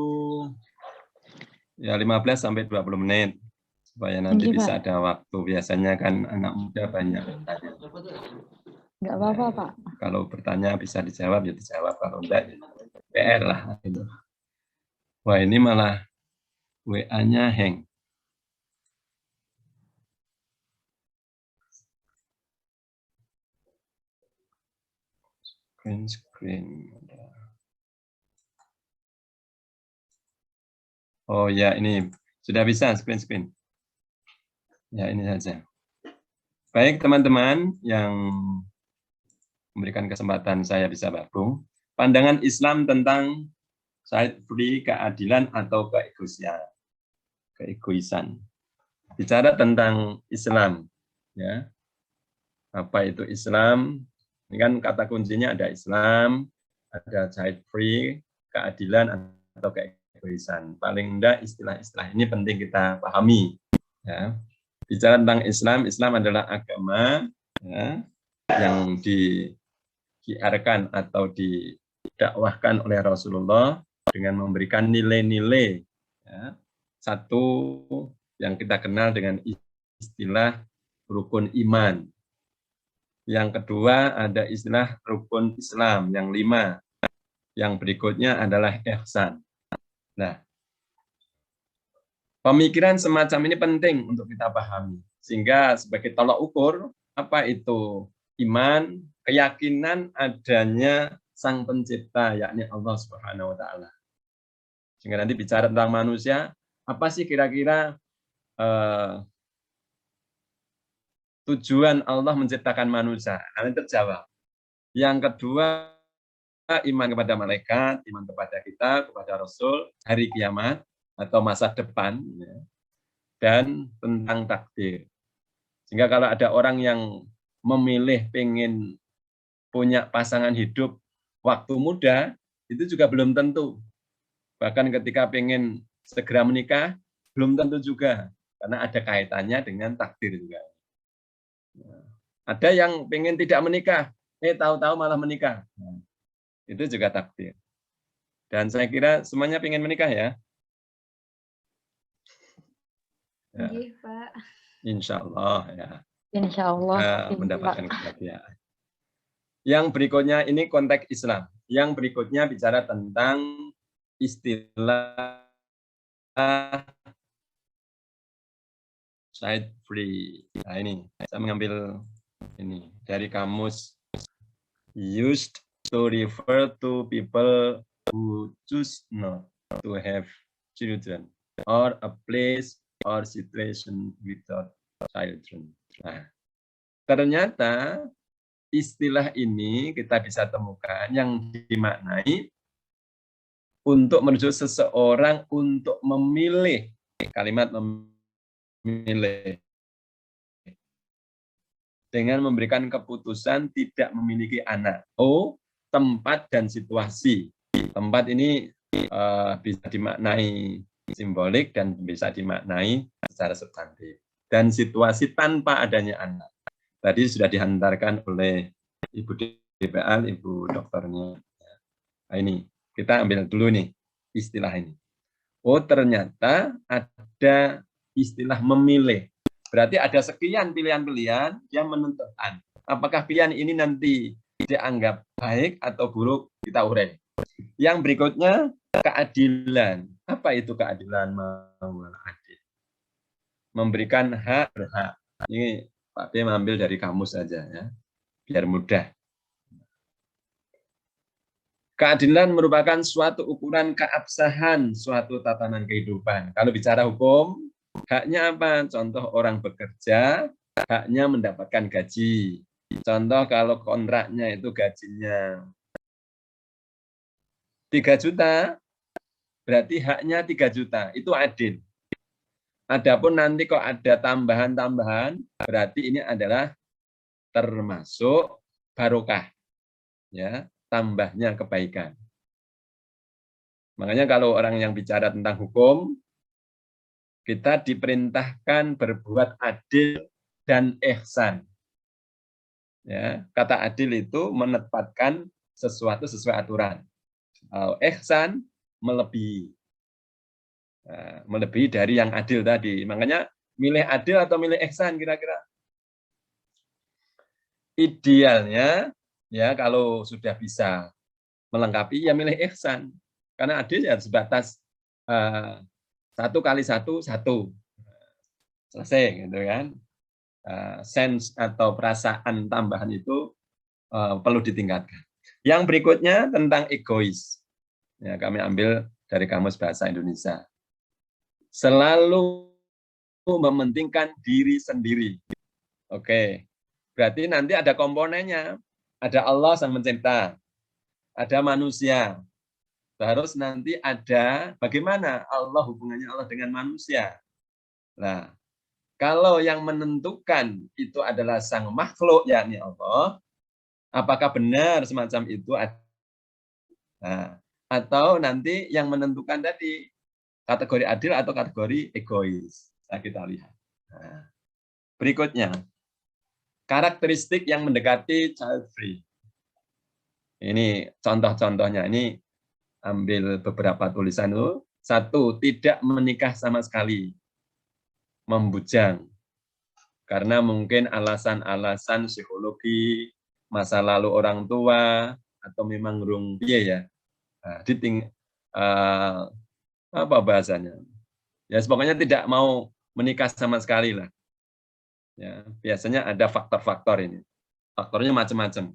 S9: ya 15 sampai 20 menit supaya nanti bisa ada waktu. Biasanya kan anak muda banyak bertanya.
S4: Enggak apa-apa, Pak.
S9: Kalau bertanya bisa dijawab ya dijawab, kalau enggak ya PR lah gitu. Wah, ini malah WA-nya hang. Screen. Oh ya, ini sudah bisa screen. Ya, ini saja. Baik teman-teman yang memberikan kesempatan saya bisa gabung. Pandangan Islam tentang child free, keadilan atau keegoisan. Bicara tentang Islam, ya. Apa itu Islam? Ini kan kata kuncinya ada Islam, ada child free, keadilan atau keegoisan. Paling enggak istilah-istilah ini penting kita pahami. Ya. Bicara tentang Islam, Islam adalah agama ya, yang dikiarkan atau didakwahkan oleh Rasulullah dengan memberikan nilai-nilai. Ya. Satu yang kita kenal dengan istilah rukun iman. Yang kedua ada istilah rukun Islam, yang 5. Yang berikutnya adalah ihsan. Nah, pemikiran semacam ini penting untuk kita pahami. Sehingga sebagai tolak ukur, apa itu iman, keyakinan adanya Sang Pencipta, yakni Allah Subhanahu wa Ta'ala. Sehingga nanti bicara tentang manusia, apa sih kira-kira tujuan Allah menciptakan manusia? Nanti terjawab. Yang kedua, iman kepada malaikat, iman kepada kita, kepada Rasul, hari kiamat atau masa depan, ya, dan tentang takdir. Sehingga kalau ada orang yang memilih pengen punya pasangan hidup waktu muda, itu juga belum tentu. Bahkan ketika pengen segera menikah, belum tentu juga. Karena ada kaitannya dengan takdir juga. Ada yang pengen tidak menikah, tahu-tahu malah menikah. Itu juga takdir. Dan saya kira semuanya pengen menikah ya. Ya.
S7: Nggih, Pak.
S9: Insya Allah ya.
S4: Insya Allah.
S9: Mendapatkan kebahagiaan. Yang berikutnya ini konteks Islam. Yang berikutnya bicara tentang istilah child free. Nah ini saya mengambil ini dari kamus used to refer to people who choose not to have children or a place or situation without children. Nah, ternyata istilah ini kita bisa temukan yang dimaknai untuk menuju seseorang untuk memilih, kalimat memilih, dengan memberikan keputusan tidak memiliki anak. Tempat dan situasi. Tempat ini bisa dimaknai simbolik dan bisa dimaknai secara substantif. Dan situasi tanpa adanya anak. Tadi sudah dihantarkan oleh Ibu DPL, Ibu dokternya. Nah, ini kita ambil dulu nih istilah ini. Ternyata ada istilah memilih. Berarti ada sekian pilihan-pilihan yang menentukan apakah pilihan ini nanti dianggap baik atau buruk, kita urai. Yang berikutnya keadilan. Apa itu keadilan? Adil. Memberikan hak berhak. Ini Pak B mengambil dari kamus saja ya, biar mudah. Keadilan merupakan suatu ukuran keabsahan suatu tatanan kehidupan. Kalau bicara hukum, haknya apa? Contoh orang bekerja, haknya mendapatkan gaji. Contoh kalau kontraknya itu gajinya 3 juta, berarti haknya 3 juta. Itu adil. Adapun nanti kok ada tambahan-tambahan, berarti ini adalah termasuk barokah. Ya, tambahnya kebaikan. Makanya kalau orang yang bicara tentang hukum, kita diperintahkan berbuat adil dan ihsan. Ya, kata adil itu menetapkan sesuatu sesuai aturan. Ihsan melebihi. Melebihi dari yang adil tadi. Makanya milih adil atau milih ihsan kira-kira? Idealnya ya kalau sudah bisa melengkapi ya milih ihsan. Karena adil ya sebatas 1 kali 1, 1. Selesai gitu kan. Sense atau perasaan tambahan itu perlu ditingkatkan. Yang berikutnya tentang egois. Ya, kami ambil dari Kamus Bahasa Indonesia. Selalu mementingkan diri sendiri. Oke. Berarti nanti ada komponennya. Ada Allah Sang Pencipta. Ada manusia. Terus nanti ada bagaimana Allah hubungannya Allah dengan manusia. Nah, kalau yang menentukan itu adalah sang makhluk, yakni Allah, apakah benar semacam itu? Nah, atau nanti yang menentukan tadi kategori adil atau kategori egois. Nah, kita lihat. Nah, berikutnya, karakteristik yang mendekati child free. Ini contoh-contohnya. Ini ambil beberapa tulisan itu. 1, tidak menikah sama sekali. Membujang. Karena mungkin alasan-alasan psikologi, masa lalu orang tua, atau memang rung ya. Apa bahasanya? Ya, pokoknya tidak mau menikah sama sekali lah. Ya, biasanya ada faktor-faktor ini. Faktornya macam-macam.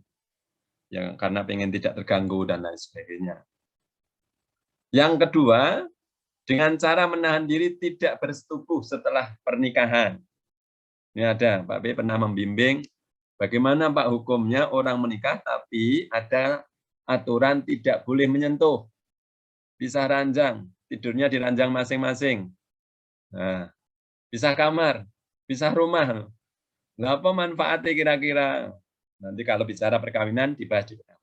S9: Ya, karena pengen tidak terganggu dan lain sebagainya. Yang kedua, dengan cara menahan diri tidak bersetubuh setelah pernikahan. Ini ada, Pak B pernah membimbing bagaimana Pak hukumnya orang menikah tapi ada aturan tidak boleh menyentuh. Pisah ranjang, tidurnya di ranjang masing-masing. Nah, pisah kamar, pisah rumah. Nah, apa manfaatnya kira-kira? Nanti kalau bicara perkawinan dibahas di belakang.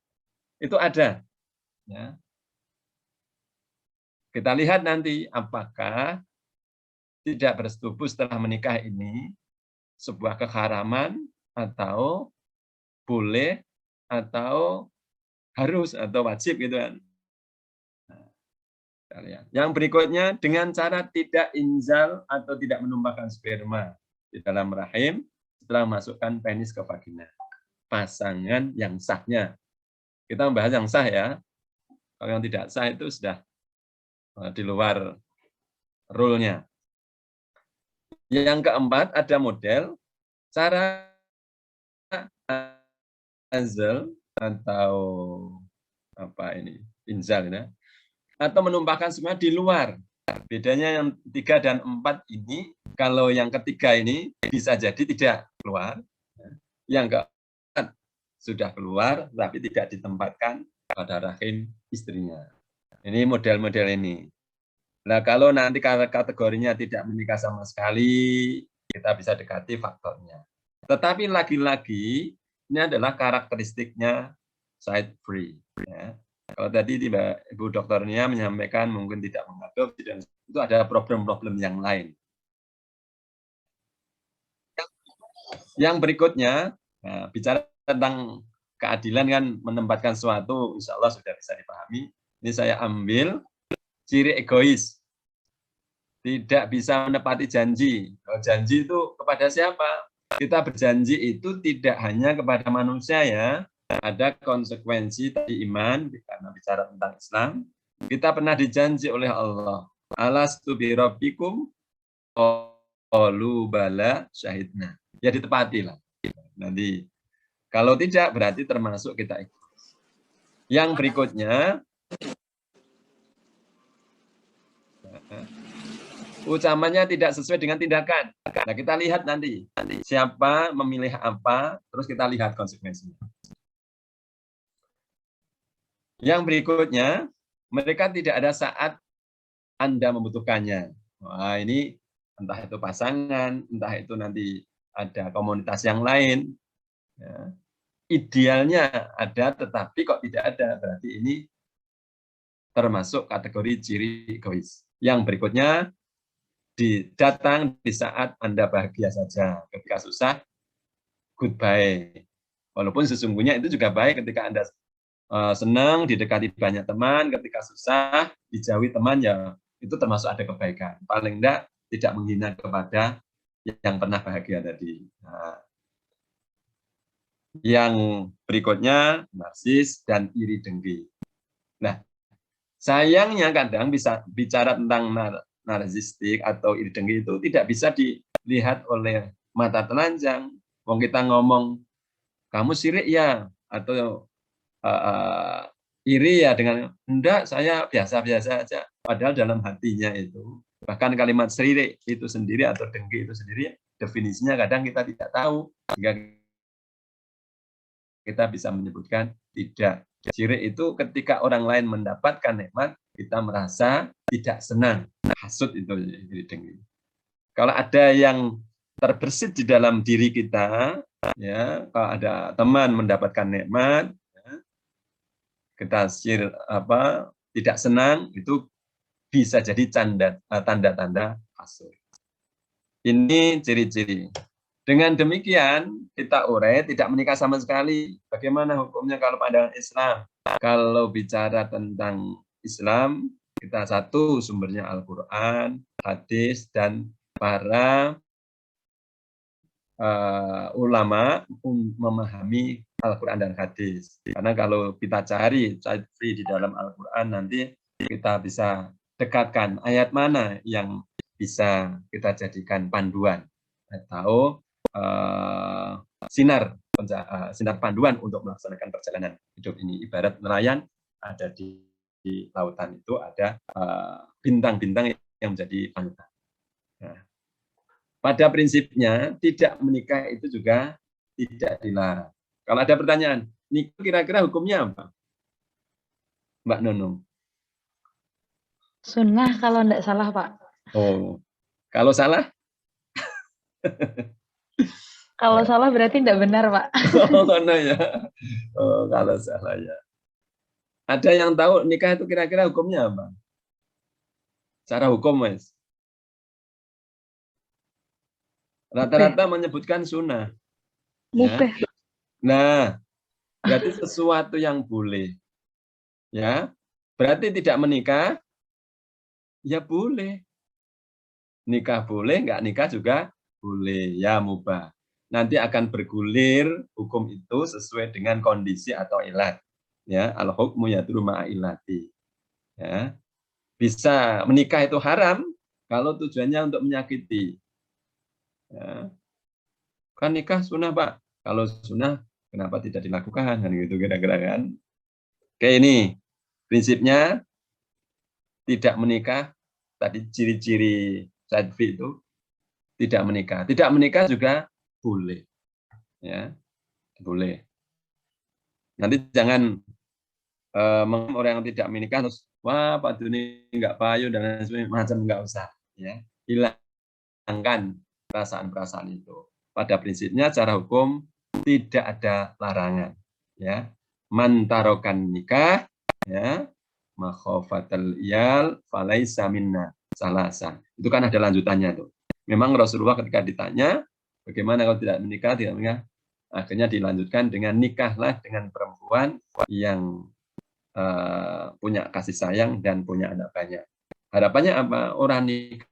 S9: Itu ada. Ya. Kita lihat nanti apakah tidak bersetubuh setelah menikah ini sebuah keharaman atau boleh atau harus atau wajib gitu kan. Kita lihat. Yang berikutnya dengan cara tidak inzal atau tidak menumpahkan sperma di dalam rahim setelah masukkan penis ke vagina. Pasangan yang sahnya. Kita membahas yang sah ya. Kalau yang tidak sah itu sudah di luar rule-nya. Yang keempat ada model cara azal atau apa ini inzal ya, atau menumpahkan semua di luar. Bedanya yang 3 dan 4 ini, kalau yang ketiga ini bisa jadi tidak keluar, yang keempat sudah keluar tapi tidak ditempatkan pada rahim istrinya. Ini model-model ini. Nah, kalau nanti kategorinya tidak menikah sama sekali, kita bisa dekati faktornya. Tetapi lagi-lagi ini adalah karakteristiknya side free. Ya. Kalau tadi Ibu dokternya menyampaikan mungkin tidak mengadopsi dan itu ada problem-problem yang lain. Yang berikutnya, nah, bicara tentang keadilan kan menempatkan sesuatu, insya Allah sudah bisa dipahami. Ini saya ambil ciri egois. Tidak bisa menepati janji. Kalau janji itu kepada siapa? Kita berjanji itu tidak hanya kepada manusia ya. Ada konsekuensi tadi iman, karena bicara tentang Islam. Kita pernah dijanji oleh Allah. Alastu bi rabbikum qalu bala syahidna. Ya ditepatilah. Nanti kalau tidak berarti termasuk kita ikut. Yang berikutnya ucapannya tidak sesuai dengan tindakan. Nah, kita lihat nanti siapa memilih apa, terus kita lihat konsekuensinya. Yang berikutnya, mereka tidak ada saat Anda membutuhkannya. Wah, ini entah itu pasangan, entah itu nanti ada komunitas yang lain. Ya. Idealnya ada, tetapi kok tidak ada. Berarti ini termasuk kategori ciri egois. Yang berikutnya, datang di saat Anda bahagia saja. Ketika susah, goodbye. Walaupun sesungguhnya itu juga baik ketika Anda senang, didekati banyak teman, ketika susah, dijauhi teman, ya itu termasuk ada kebaikan. Paling enggak, tidak menghina kepada yang pernah bahagia tadi. Nah, yang berikutnya, narsis dan iri dengki. Nah, sayangnya kadang bisa bicara tentang narsistik atau iri dengki itu tidak bisa dilihat oleh mata telanjang. Wong kita ngomong, kamu sirik ya, atau iri ya dengan, enggak, saya biasa-biasa aja. Padahal dalam hatinya itu, bahkan kalimat sirik itu sendiri atau dengki itu sendiri, definisinya kadang kita tidak tahu. Sehingga kita bisa menyebutkan tidak. Sirik itu ketika orang lain mendapatkan nikmat, kita merasa tidak senang. Hasud itu iri dengki. Kalau ada yang terbersit di dalam diri kita, ya, kalau ada teman mendapatkan nikmat, ya, kita tidak senang, itu bisa jadi tanda-tanda hasud. Ini ciri-ciri. Dengan demikian, kita urai tidak menikah sama sekali. Bagaimana hukumnya kalau pandangan Islam? Kalau bicara tentang Islam, kita satu sumbernya Al-Quran, hadis, dan para ulama memahami Al-Quran dan hadis. Karena kalau kita cari child free di dalam Al-Quran, nanti kita bisa dekatkan ayat mana yang bisa kita jadikan panduan atau sinar panduan untuk melaksanakan perjalanan hidup ini. Ibarat nelayan ada di lautan itu ada bintang-bintang yang menjadi panutan. Nah, pada prinsipnya tidak menikah itu juga tidak dilarang. Kalau ada pertanyaan, nikah kira-kira hukumnya apa, Mbak Nunung?
S4: Sunnah kalau tidak salah, Pak.
S9: Oh, kalau salah?
S4: Kalau salah berarti tidak benar, Pak.
S9: Oh, mana ya? Oh, kalau salah ya. Ada yang tahu nikah itu kira-kira hukumnya apa? Secara hukum, Mas. Rata-rata menyebutkan sunnah. Ya. Nah, berarti sesuatu yang boleh. Ya, berarti tidak menikah Ya boleh. Nikah boleh, nggak nikah juga boleh. Ya mubah. Nanti akan bergulir hukum itu sesuai dengan kondisi atau ilat. Ya, al-hukmu yaduru ma'a ilati. Ya. Bisa menikah itu haram kalau tujuannya untuk menyakiti. Ya. Kan nikah sunnah, Pak. Kalau sunnah, kenapa tidak dilakukan? Kan gitu kira-kira kan. Oke, ini prinsipnya tidak menikah. Tadi ciri-ciri Syadfi itu tidak menikah. Tidak menikah juga boleh. Ya, boleh. Nanti jangan orang yang tidak menikah terus wah Pak Duni nggak payu dan lain sebagainya, macam nggak usah. Ya, hilangkan perasaan-perasaan itu. Pada prinsipnya secara hukum tidak ada larangan. Ya, mantarokan nikah, ya, makhofatal iyal falaisa minna salasa. Itu kan ada lanjutannya tuh. Memang Rasulullah ketika ditanya bagaimana kalau tidak menikah, akhirnya dilanjutkan dengan nikahlah dengan perempuan yang punya kasih sayang dan punya anak banyak. Harapannya apa? Orang nikah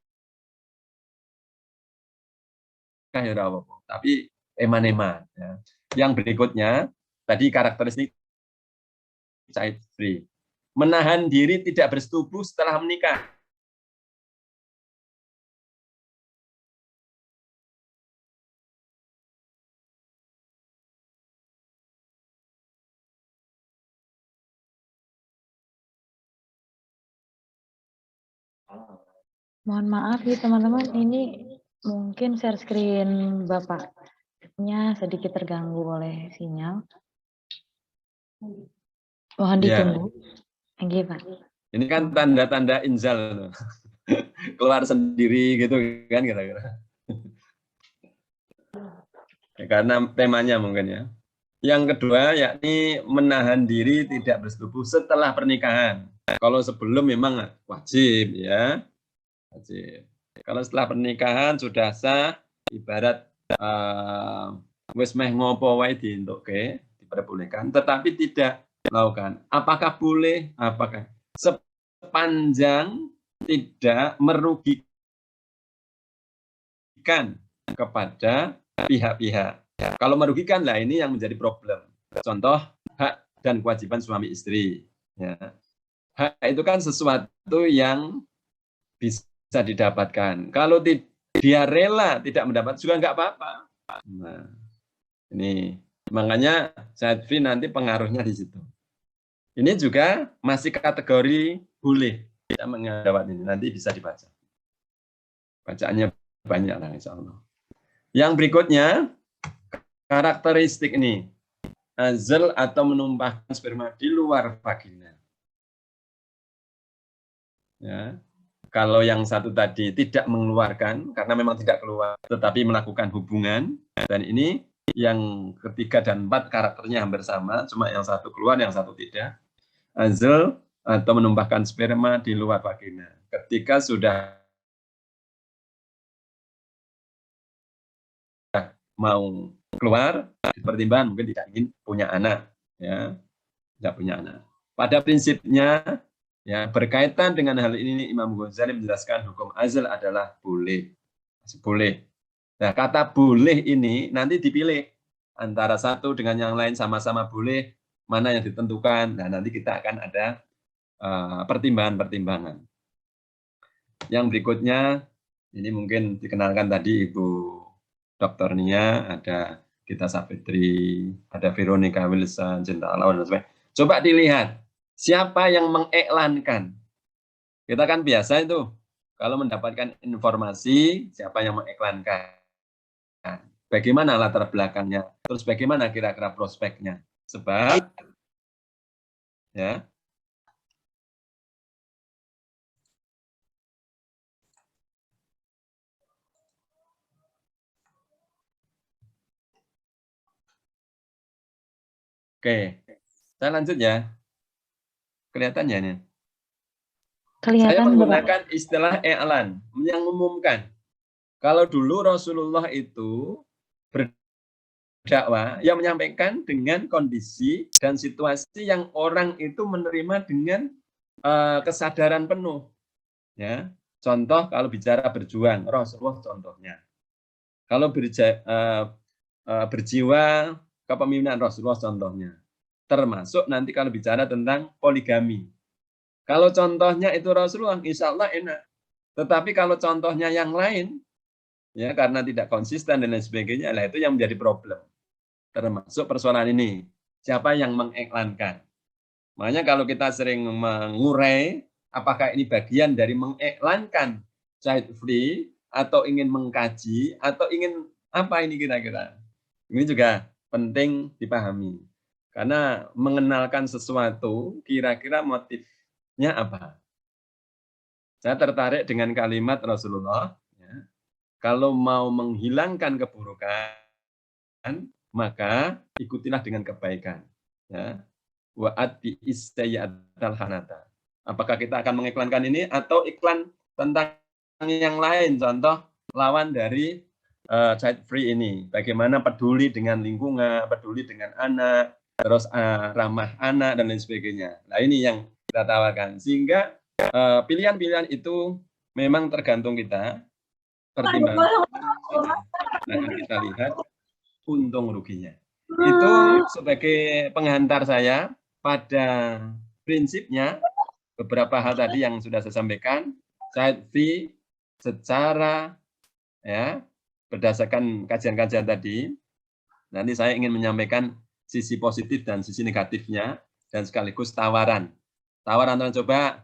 S9: ya apa, tapi eman-eman. Ya. Yang berikutnya tadi karakteristik child free. Menahan diri tidak bersetubuh setelah menikah.
S4: Mohon maaf ya teman-teman, ini mungkin share screen Bapaknya sedikit terganggu oleh sinyal. Mohon ditunggu. Ya. Pak.
S9: Ini kan tanda-tanda inzal. Keluar sendiri gitu kan kira-kira. Ya, karena temanya mungkin ya. Yang kedua yakni menahan diri tidak bersetubuh setelah pernikahan. Kalau sebelum memang wajib ya. Wajib. Kalau setelah pernikahan sudah sah, ibarat wis meh ngopo wae dientukke, diperbolehkan, tetapi tidak melakukan. Apakah boleh? Apakah sepanjang tidak merugikan kepada pihak-pihak. Kalau merugikan lah ini yang menjadi problem. Contoh hak dan kewajiban suami istri. Ya. Hak itu kan sesuatu yang bisa didapatkan. Kalau dia rela tidak mendapat juga nggak apa-apa. Nah, ini makanya Syadfi nanti pengaruhnya di situ. Ini juga masih kategori boleh kita mendapat ini. Nanti bisa dibaca. Bacaannya banyak lah insya Allah. Yang berikutnya karakteristik ini azal atau menumpahkan sperma di luar vagina. Ya. Kalau yang satu tadi tidak mengeluarkan, karena memang tidak keluar, tetapi melakukan hubungan, dan ini yang ketiga dan empat karakternya hampir sama, cuma yang satu keluar, yang satu tidak. Azal atau menumpahkan sperma di luar vagina. Ketika sudah mau keluar, pertimbangan mungkin tidak ingin punya anak, ya, tidak punya anak. Pada prinsipnya, ya, berkaitan dengan hal ini Imam Ghazali menjelaskan hukum azal adalah boleh. Boleh. Nah, kata boleh ini nanti dipilih antara satu dengan yang lain sama-sama boleh, mana yang ditentukan. Nah, nanti kita akan ada pertimbangan-pertimbangan. Yang berikutnya, ini mungkin dikenalkan tadi Ibu Dr. Nia, ada Gita Savitri, ada Veronica Wilson, Cinta Alawan, dan sebagainya. Coba dilihat, siapa yang mengiklankan? Kita kan biasa itu, kalau mendapatkan informasi, siapa yang mengiklankan? Bagaimana latar belakangnya? Terus bagaimana kira-kira prospeknya? Sebab, ya, oke, saya lanjut ya. Kelihatannya nih. Saya menggunakan istilah i'lan yang mengumumkan. Kalau dulu Rasulullah itu berdakwah, yang menyampaikan dengan kondisi dan situasi yang orang itu menerima dengan kesadaran penuh. Ya, contoh kalau bicara berjuang, Rasulullah contohnya. Kalau berjiwa kepemimpinan Rasulullah contohnya. Termasuk nanti kalau bicara tentang poligami. Kalau contohnya itu Rasulullah, insya Allah enak. Tetapi kalau contohnya yang lain, ya karena tidak konsisten dan lain sebagainya, lah itu yang menjadi problem. Termasuk persoalan ini, siapa yang mengiklankan? Makanya kalau kita sering mengurai, apakah ini bagian dari mengiklankan child free, atau ingin mengkaji, atau ingin apa ini kira-kira? Ini juga penting dipahami. Karena mengenalkan sesuatu, kira-kira motifnya apa? Saya tertarik dengan kalimat Rasulullah, ya, kalau mau menghilangkan keburukan, maka ikutilah dengan kebaikan. Ya. Wa'ati istayyatal hanata. Apakah kita akan mengiklankan ini atau iklan tentang yang lain? Contoh lawan dari child free ini. Bagaimana peduli dengan lingkungan, peduli dengan anak, terus ramah anak dan lain sebagainya. Nah ini yang kita tawarkan. Sehingga pilihan-pilihan itu memang tergantung kita pertimbangan. Nah kita lihat untung ruginya. Itu sebagai penghantar saya pada prinsipnya beberapa hal tadi yang sudah saya sampaikan, child free secara ya berdasarkan kajian-kajian tadi. Nanti saya ingin menyampaikan sisi positif dan sisi negatifnya dan sekaligus tawaran. Tawaran coba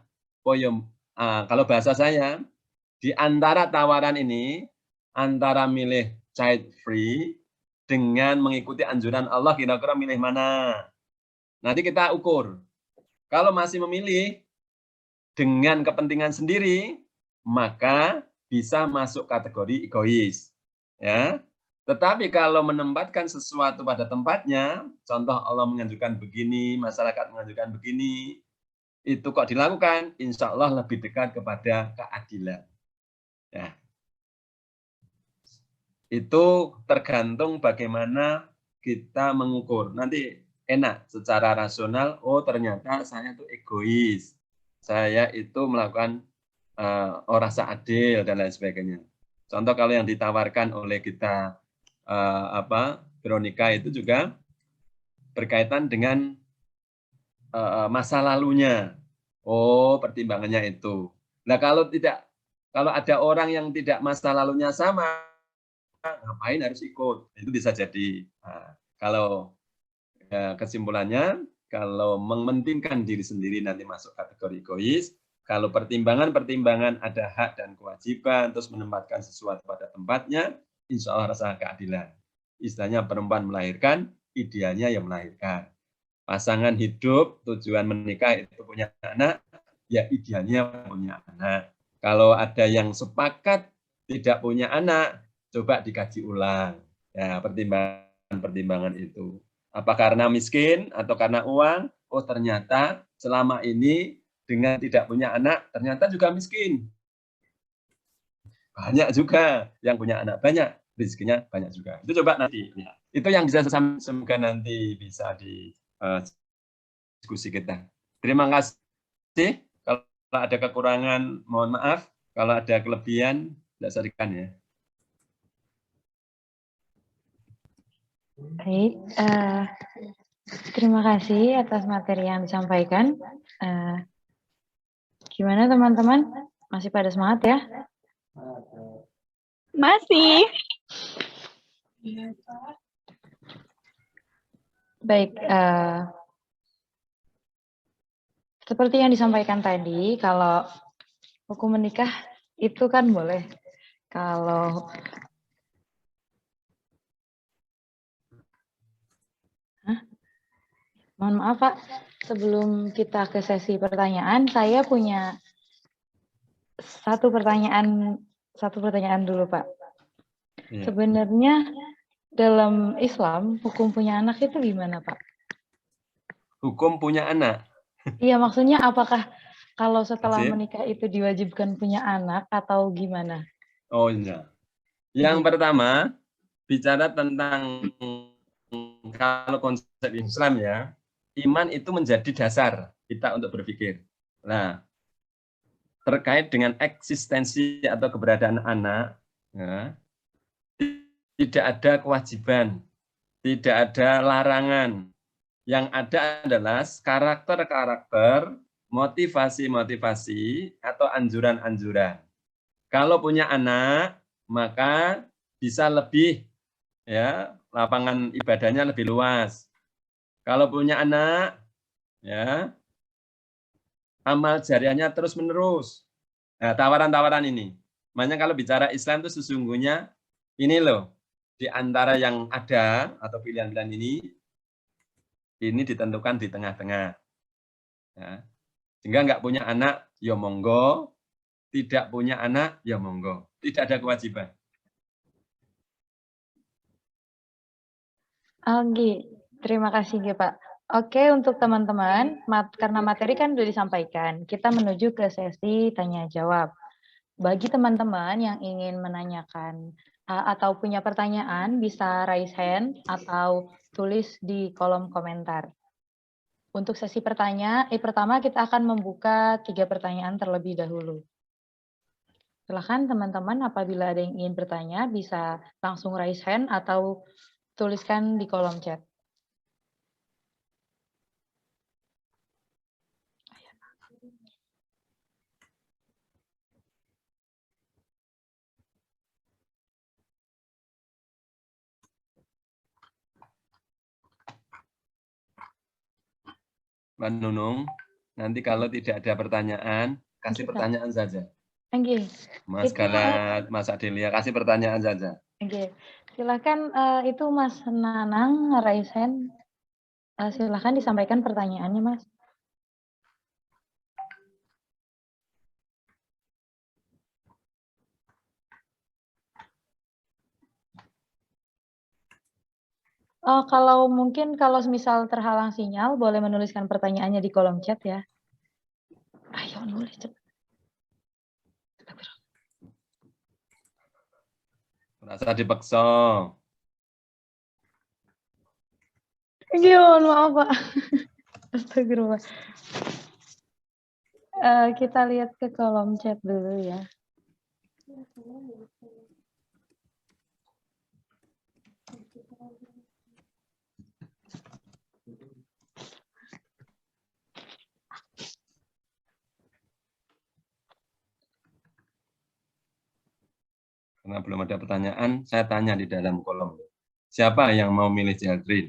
S9: kalau bahasa saya di antara tawaran ini antara milih child free dengan mengikuti anjuran Allah, kira-kira milih mana? Nanti kita ukur. Kalau masih memilih dengan kepentingan sendiri, maka bisa masuk kategori egois. Ya. Tetapi kalau menempatkan sesuatu pada tempatnya, contoh Allah menganjurkan begini, masyarakat menganjurkan begini, itu kok dilakukan, insya Allah lebih dekat kepada keadilan. Ya. Itu tergantung bagaimana kita mengukur. Nanti enak secara rasional, oh ternyata saya itu egois. Saya itu melakukan rasa adil dan lain sebagainya. Contoh kalau yang ditawarkan oleh kita Veronica itu juga berkaitan dengan masa lalunya. Oh, pertimbangannya itu. Nah, kalau ada orang yang tidak masa lalunya sama, ngapain harus ikut? Itu bisa jadi. Nah, kalau kesimpulannya, kalau mementingkan diri sendiri nanti masuk kategori egois. Kalau pertimbangan-pertimbangan ada hak dan kewajiban, terus menempatkan sesuatu pada tempatnya, insya Allah rasa keadilan. Istilahnya perempuan melahirkan, idealnya yang melahirkan. Pasangan hidup, tujuan menikah itu punya anak, ya idealnya punya anak. Kalau ada yang sepakat tidak punya anak, coba dikaji ulang. Ya, pertimbangan itu. Apa karena miskin atau karena uang? Oh ternyata selama ini dengan tidak punya anak, ternyata juga miskin. Banyak juga yang punya anak, banyak. Rezekinya banyak juga. Itu coba nanti. Ya. Itu yang bisa saya sampaikan, semoga nanti bisa di diskusi kita. Terima kasih. Kalau ada kekurangan, mohon maaf. Kalau ada kelebihan, tidak serikan ya.
S4: Baik, terima kasih atas materi yang disampaikan. Gimana teman-teman? Masih pada semangat ya?
S3: Masih.
S4: Baik, seperti yang disampaikan tadi, kalau hukum menikah itu kan boleh. Kalau mohon maaf Pak, sebelum kita ke sesi pertanyaan, saya punya satu pertanyaan dulu Pak. Ya. Sebenarnya dalam Islam, hukum punya anak itu gimana Pak?
S9: Hukum punya anak?
S4: Iya, maksudnya apakah kalau setelah menikah itu diwajibkan punya anak atau gimana?
S9: Oh iya. Yang pertama, bicara tentang kalau konsep Islam ya, iman itu menjadi dasar kita untuk berpikir. Nah, terkait dengan eksistensi atau keberadaan anak, ya, tidak ada kewajiban, tidak ada larangan. Yang ada adalah karakter-karakter, motivasi-motivasi, atau anjuran-anjuran. Kalau punya anak, maka bisa lebih, ya, lapangan ibadahnya lebih luas. Kalau punya anak, ya, amal jariahnya terus-menerus. Nah, tawaran-tawaran ini. Makanya kalau bicara Islam itu sesungguhnya ini loh, di antara yang ada atau pilihan-pilihan ini ditentukan di tengah-tengah. Ya. Sehingga nggak punya anak, ya monggo. Tidak punya anak, ya monggo. Tidak ada kewajiban.
S4: Oke, terima kasih Pak. Oke, untuk teman-teman, karena materi kan sudah disampaikan, kita menuju ke sesi tanya jawab. Bagi teman-teman yang ingin menanyakan atau punya pertanyaan, bisa raise hand atau tulis di kolom komentar. Untuk sesi pertama kita akan membuka 3 pertanyaan terlebih dahulu. Silakan teman-teman apabila ada yang ingin bertanya bisa langsung raise hand atau tuliskan di kolom chat.
S9: Mbak Nunung, nanti kalau tidak ada pertanyaan, kasih pertanyaan saja.
S4: Oke.
S9: Mas Galat, Mas Adelia, kasih pertanyaan saja.
S4: Oke, silakan itu Mas Nanang raise hand. Silakan disampaikan pertanyaannya, Mas. Kalau misal terhalang sinyal, boleh menuliskan pertanyaannya di kolom chat ya. Ayo nulis cepat.
S9: Merasa dipaksa.
S4: Gimana, maaf Pak. Astagfirullah. Kita lihat ke kolom chat dulu ya.
S9: Karena belum ada pertanyaan, saya tanya di dalam kolom. Siapa yang mau milih child free?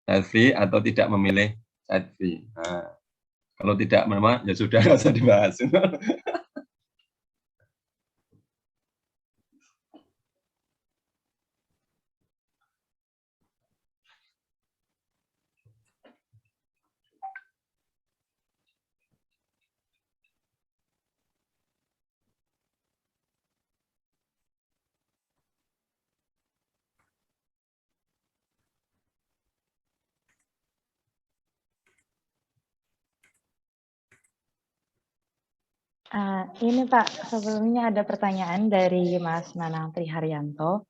S9: Child free atau tidak memilih child free? Nah, kalau tidak memang ya sudah, nggak usah dibahas.
S4: Ini Pak, sebelumnya ada pertanyaan dari Mas Nanang Triharyanto.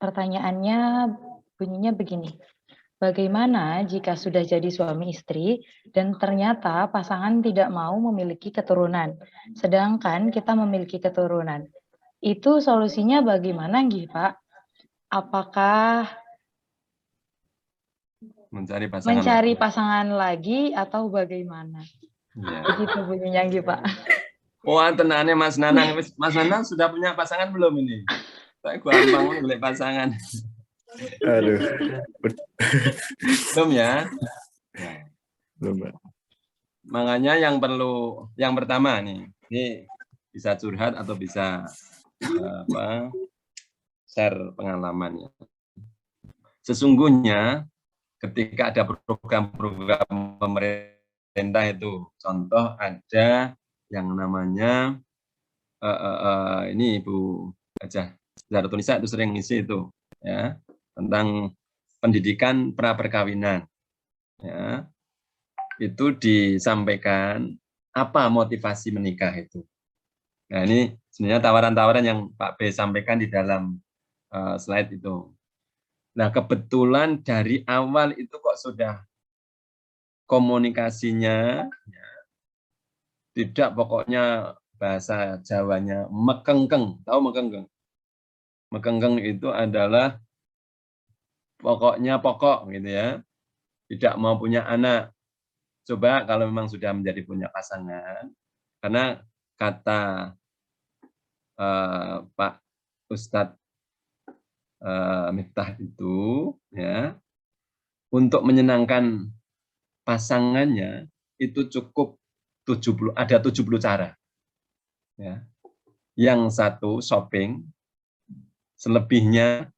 S4: Pertanyaannya bunyinya begini. Bagaimana jika sudah jadi suami istri dan ternyata pasangan tidak mau memiliki keturunan, sedangkan kita memiliki keturunan? Itu solusinya bagaimana, Nggih, Pak? Apakah mencari pasangan lagi atau bagaimana? Ya. Begitu bunyinya, Nggih, Pak.
S9: Wah, tenane Mas Nanang. Mas Nanang sudah punya pasangan belum ini? Saya gampang milih pasangan.
S2: Aduh.
S9: Belum ya?
S2: Belum, Pak.
S9: Makanya yang pertama nih, ini bisa curhat atau bisa share pengalamannya. Sesungguhnya ketika ada program-program pemerintah itu, contoh ada yang namanya ini Ibu Hajah Zarutunisa itu sering ngisi itu ya tentang pendidikan pra perkawinan ya, itu disampaikan apa motivasi menikah itu. Nah ini sebenarnya tawaran-tawaran yang Pak B sampaikan di dalam slide itu. Nah kebetulan dari awal itu kok sudah komunikasinya ya, Tidak pokoknya bahasa Jawanya mekengkeng. Tahu mekengkeng? Mekengkeng itu adalah pokoknya pokok gitu ya. Tidak mau punya anak. Coba kalau memang sudah menjadi punya pasangan, karena kata Pak Ustadz Miftah itu ya, untuk menyenangkan pasangannya itu cukup 70 cara. Ya. Yang satu shopping, selebihnya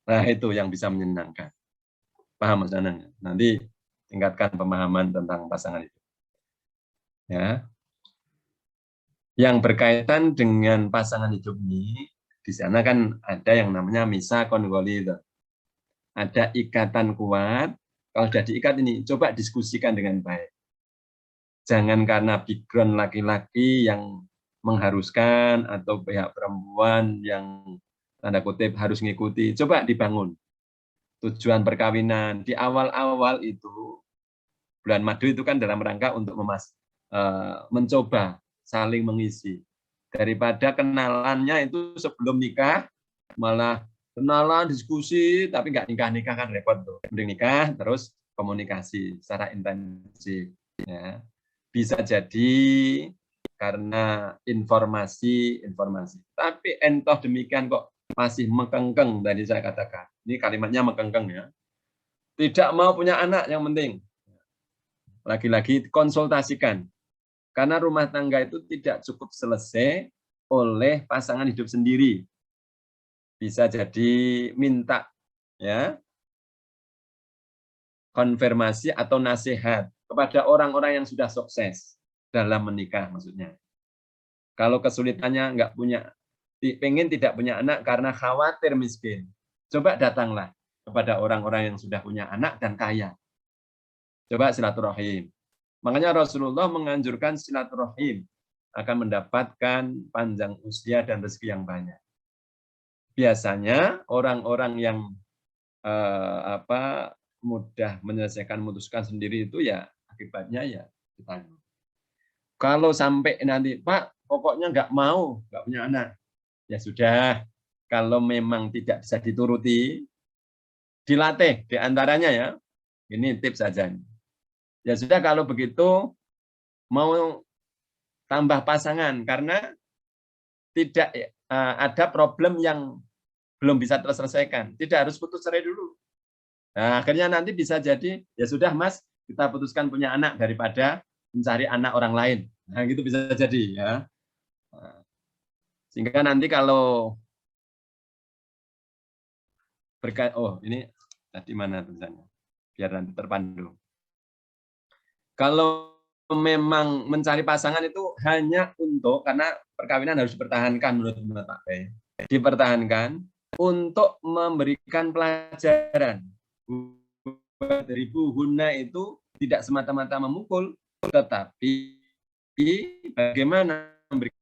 S9: nah itu yang bisa menyenangkan. Paham Mas Nanang? Nanti tingkatkan pemahaman tentang pasangan itu. Ya. Yang berkaitan dengan pasangan hidup ini, di sana kan ada yang namanya misakon ghalidh. Ada ikatan kuat. Kalau sudah diikat ini, coba diskusikan dengan baik. Jangan karena background laki-laki yang mengharuskan atau pihak perempuan yang tanda kutip harus mengikuti. Coba dibangun. Tujuan perkawinan di awal-awal itu, bulan madu itu kan dalam rangka untuk mencoba saling mengisi. Daripada kenalannya itu sebelum nikah, malah kenalan, diskusi, tapi nggak nikah-nikah kan repot tuh. Mending nikah, terus komunikasi secara intensif. Ya. Bisa jadi karena informasi. Tapi entah demikian kok masih mekengkeng, tadi saya katakan. Ini kalimatnya mekengkeng ya. Tidak mau punya anak yang penting. Lagi-lagi konsultasikan. Karena rumah tangga itu tidak cukup selesai oleh pasangan hidup sendiri. Bisa jadi minta ya konfirmasi atau nasihat kepada orang-orang yang sudah sukses dalam menikah maksudnya. Kalau kesulitannya nggak punya, pengen tidak punya anak karena khawatir miskin, coba datanglah kepada orang-orang yang sudah punya anak dan kaya. Coba silaturahim. Makanya Rasulullah menganjurkan silaturahim akan mendapatkan panjang usia dan rezeki yang banyak. Biasanya orang-orang yang mudah memutuskan sendiri itu ya akibatnya ya ditanggung. Kalau sampai nanti Pak pokoknya nggak punya anak, ya sudah. Kalau memang tidak bisa dituruti, dilatih diantaranya ya. Ini tips saja. Ya sudah kalau begitu mau tambah pasangan karena tidak ada problem yang belum bisa terselesaikan. Tidak harus putus cerai dulu. Nah, akhirnya nanti bisa jadi, ya sudah Mas, kita putuskan punya anak daripada mencari anak orang lain. Nah, gitu bisa jadi ya. Sehingga nanti kalau ini tadi mana tulisannya? Biar nanti terpandu. Kalau memang mencari pasangan itu hanya untuk, karena perkawinan harus dipertahankan menurut Pak Bey. Dipertahankan untuk memberikan pelajaran. Dari buhuna itu tidak semata-mata memukul, tetapi bagaimana memberikan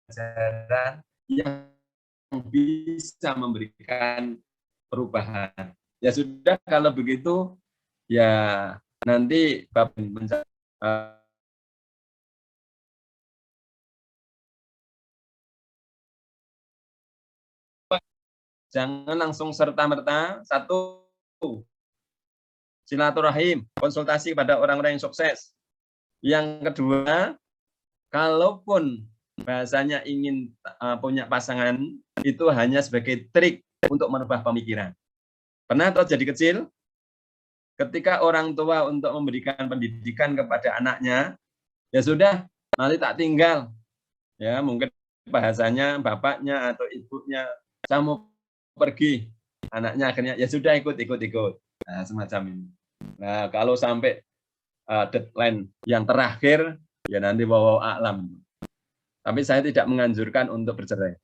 S9: pengajaran yang bisa memberikan perubahan. Ya sudah kalau begitu ya nanti Bapak jangan langsung serta-merta. Satu, silaturahim, konsultasi kepada orang-orang yang sukses. Yang kedua, kalaupun bahasanya ingin punya pasangan, itu hanya sebagai trik untuk merubah pemikiran. Pernah atau jadi kecil, ketika orang tua untuk memberikan pendidikan kepada anaknya, ya sudah, nanti tak tinggal. Ya, mungkin bahasanya bapaknya atau ibunya, saya mau pergi, anaknya akhirnya ya sudah ikut. Nah, semacam ini. Nah, kalau sampai deadline yang terakhir ya nanti walau a'lam. Tapi saya tidak menganjurkan untuk bercerai.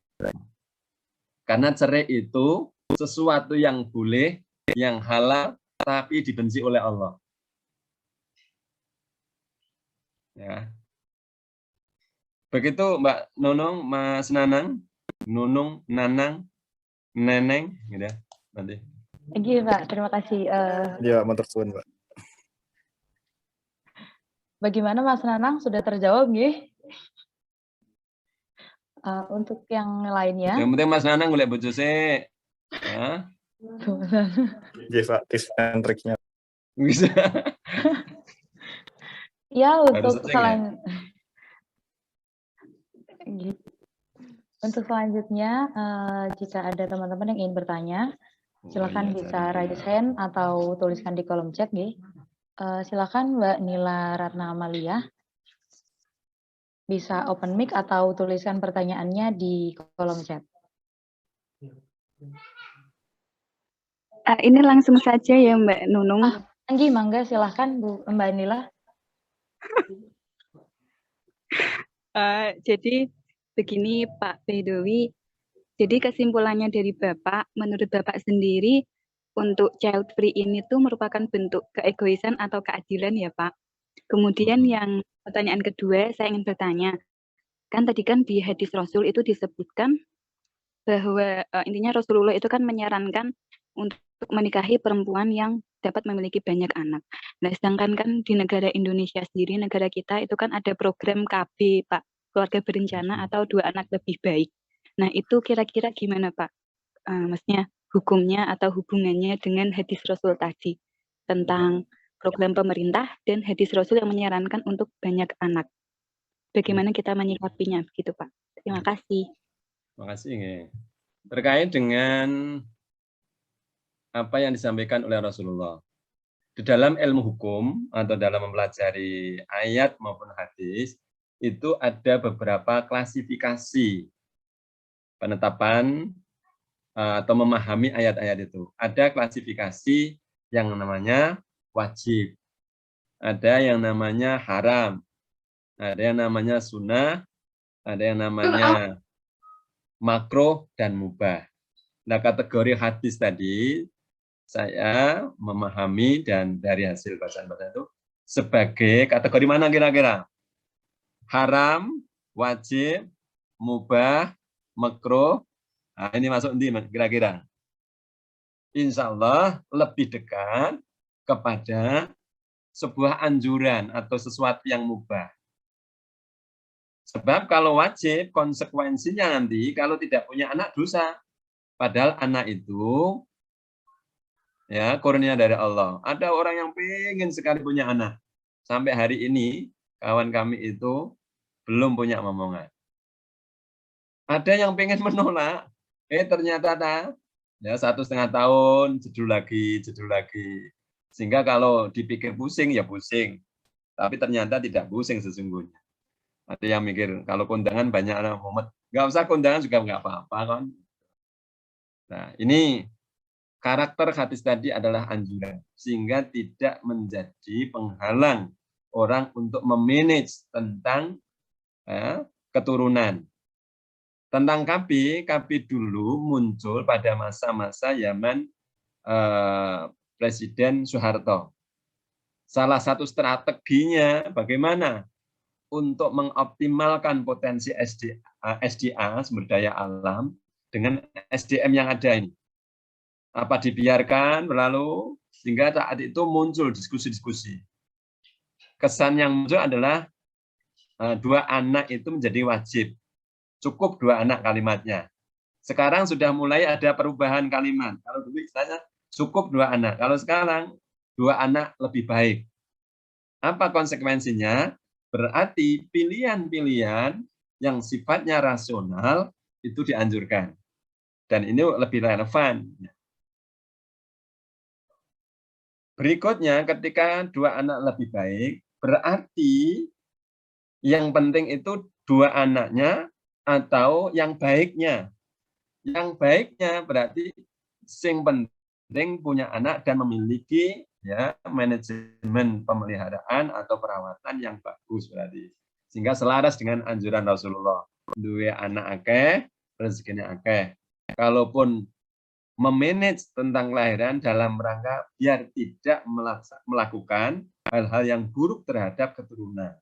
S9: Karena cerai itu sesuatu yang boleh, yang halal tapi dibenci oleh Allah. Ya. Begitu Mbak Nunung, Mas Nanang, Nunung, Nanang, Neneng, gitu ya. Nanti
S4: Iya, Pak. Terima kasih.
S10: Iya, matur suwun, Pak.
S4: Bagaimana Mas Nanang, sudah terjawab nggih? Untuk yang lainnya.
S9: Yang penting Mas Nanang golek bojo sik. Ya.
S10: Nggih, Pak, tips and triknya.
S9: Bisa.
S4: Ya,
S9: Baru
S4: untuk
S9: setting ya?
S4: Untuk selanjutnya, jika ada teman-teman yang ingin bertanya, silakan bisa raise hand atau tuliskan di kolom chat, nggih. Silakan Mbak Nila Ratna Amalia. Bisa open mic atau tuliskan pertanyaannya di kolom chat.
S3: Ini langsung saja ya Mbak Nunung.
S4: Anggi, mangga silahkan Mbak Nila.
S3: Jadi begini Pak Bedowi, jadi kesimpulannya dari Bapak, menurut Bapak sendiri untuk child free ini tuh merupakan bentuk keegoisan atau keadilan ya Pak. Kemudian yang pertanyaan kedua saya ingin bertanya, kan tadi kan di hadis Rasul itu disebutkan bahwa intinya Rasulullah itu kan menyarankan untuk menikahi perempuan yang dapat memiliki banyak anak. Nah, sedangkan kan di negara Indonesia sendiri, negara kita itu kan ada program KB, Pak, keluarga berencana atau 2 anak lebih baik. Nah, itu kira-kira gimana, Pak? Maksudnya hukumnya atau hubungannya dengan hadis Rasul tadi tentang program pemerintah dan hadis Rasul yang menyarankan untuk banyak anak. Bagaimana kita menyikapinya, gitu, Pak? Terima kasih.
S9: Terima kasih. Terkait dengan apa yang disampaikan oleh Rasulullah. Di dalam ilmu hukum atau dalam mempelajari ayat maupun hadis, itu ada beberapa klasifikasi penetapan atau memahami ayat-ayat itu. Ada klasifikasi yang namanya wajib, ada yang namanya haram, ada yang namanya sunnah, ada yang namanya makruh dan mubah. Nah, kategori hadis tadi saya memahami dan dari hasil bacaan-bacaan itu sebagai kategori mana kira-kira? Haram, wajib, mubah, makruh. Nah, ini masuk di kira-kira. Insya Allah lebih dekat kepada sebuah anjuran atau sesuatu yang mubah. Sebab kalau wajib, konsekuensinya nanti kalau tidak punya anak dosa. Padahal anak itu ya kurnia dari Allah. Ada orang yang pengen sekali punya anak. Sampai hari ini kawan kami itu belum punya momongan. Ada yang pengen menolak, ternyata ya 1,5 tahun jedul lagi. Sehingga kalau dipikir pusing ya pusing. Tapi ternyata tidak pusing sesungguhnya. Ada yang mikir kalau kondangan banyak anak Muhammad, nggak usah kondangan juga nggak apa-apa kan. Nah ini karakter hadis tadi adalah anjuran, sehingga tidak menjadi penghalang orang untuk memanage tentang keturunan. Tentang KB dulu muncul pada masa-masa zaman Presiden Soeharto. Salah satu strateginya bagaimana untuk mengoptimalkan potensi SDA, sumber daya alam, dengan SDM yang ada ini. Apa dibiarkan berlalu sehingga saat itu muncul diskusi-diskusi. Kesan yang muncul adalah 2 anak itu menjadi wajib. Cukup 2 anak kalimatnya. Sekarang sudah mulai ada perubahan kalimat. Kalau dulu istilahnya cukup 2 anak. Kalau sekarang 2 anak lebih baik. Apa konsekuensinya? Berarti pilihan-pilihan yang sifatnya rasional itu dianjurkan. Dan ini lebih relevan. Berikutnya, ketika 2 anak lebih baik, berarti yang penting itu 2 anaknya atau yang baiknya. Yang baiknya berarti yang penting punya anak dan memiliki ya manajemen pemeliharaan atau perawatan yang bagus berarti. Sehingga selaras dengan anjuran Rasulullah. 2 anak akeh, rezekinya akeh. Kalaupun memanage tentang kelahiran dalam rangka biar tidak melakukan hal-hal yang buruk terhadap keturunan.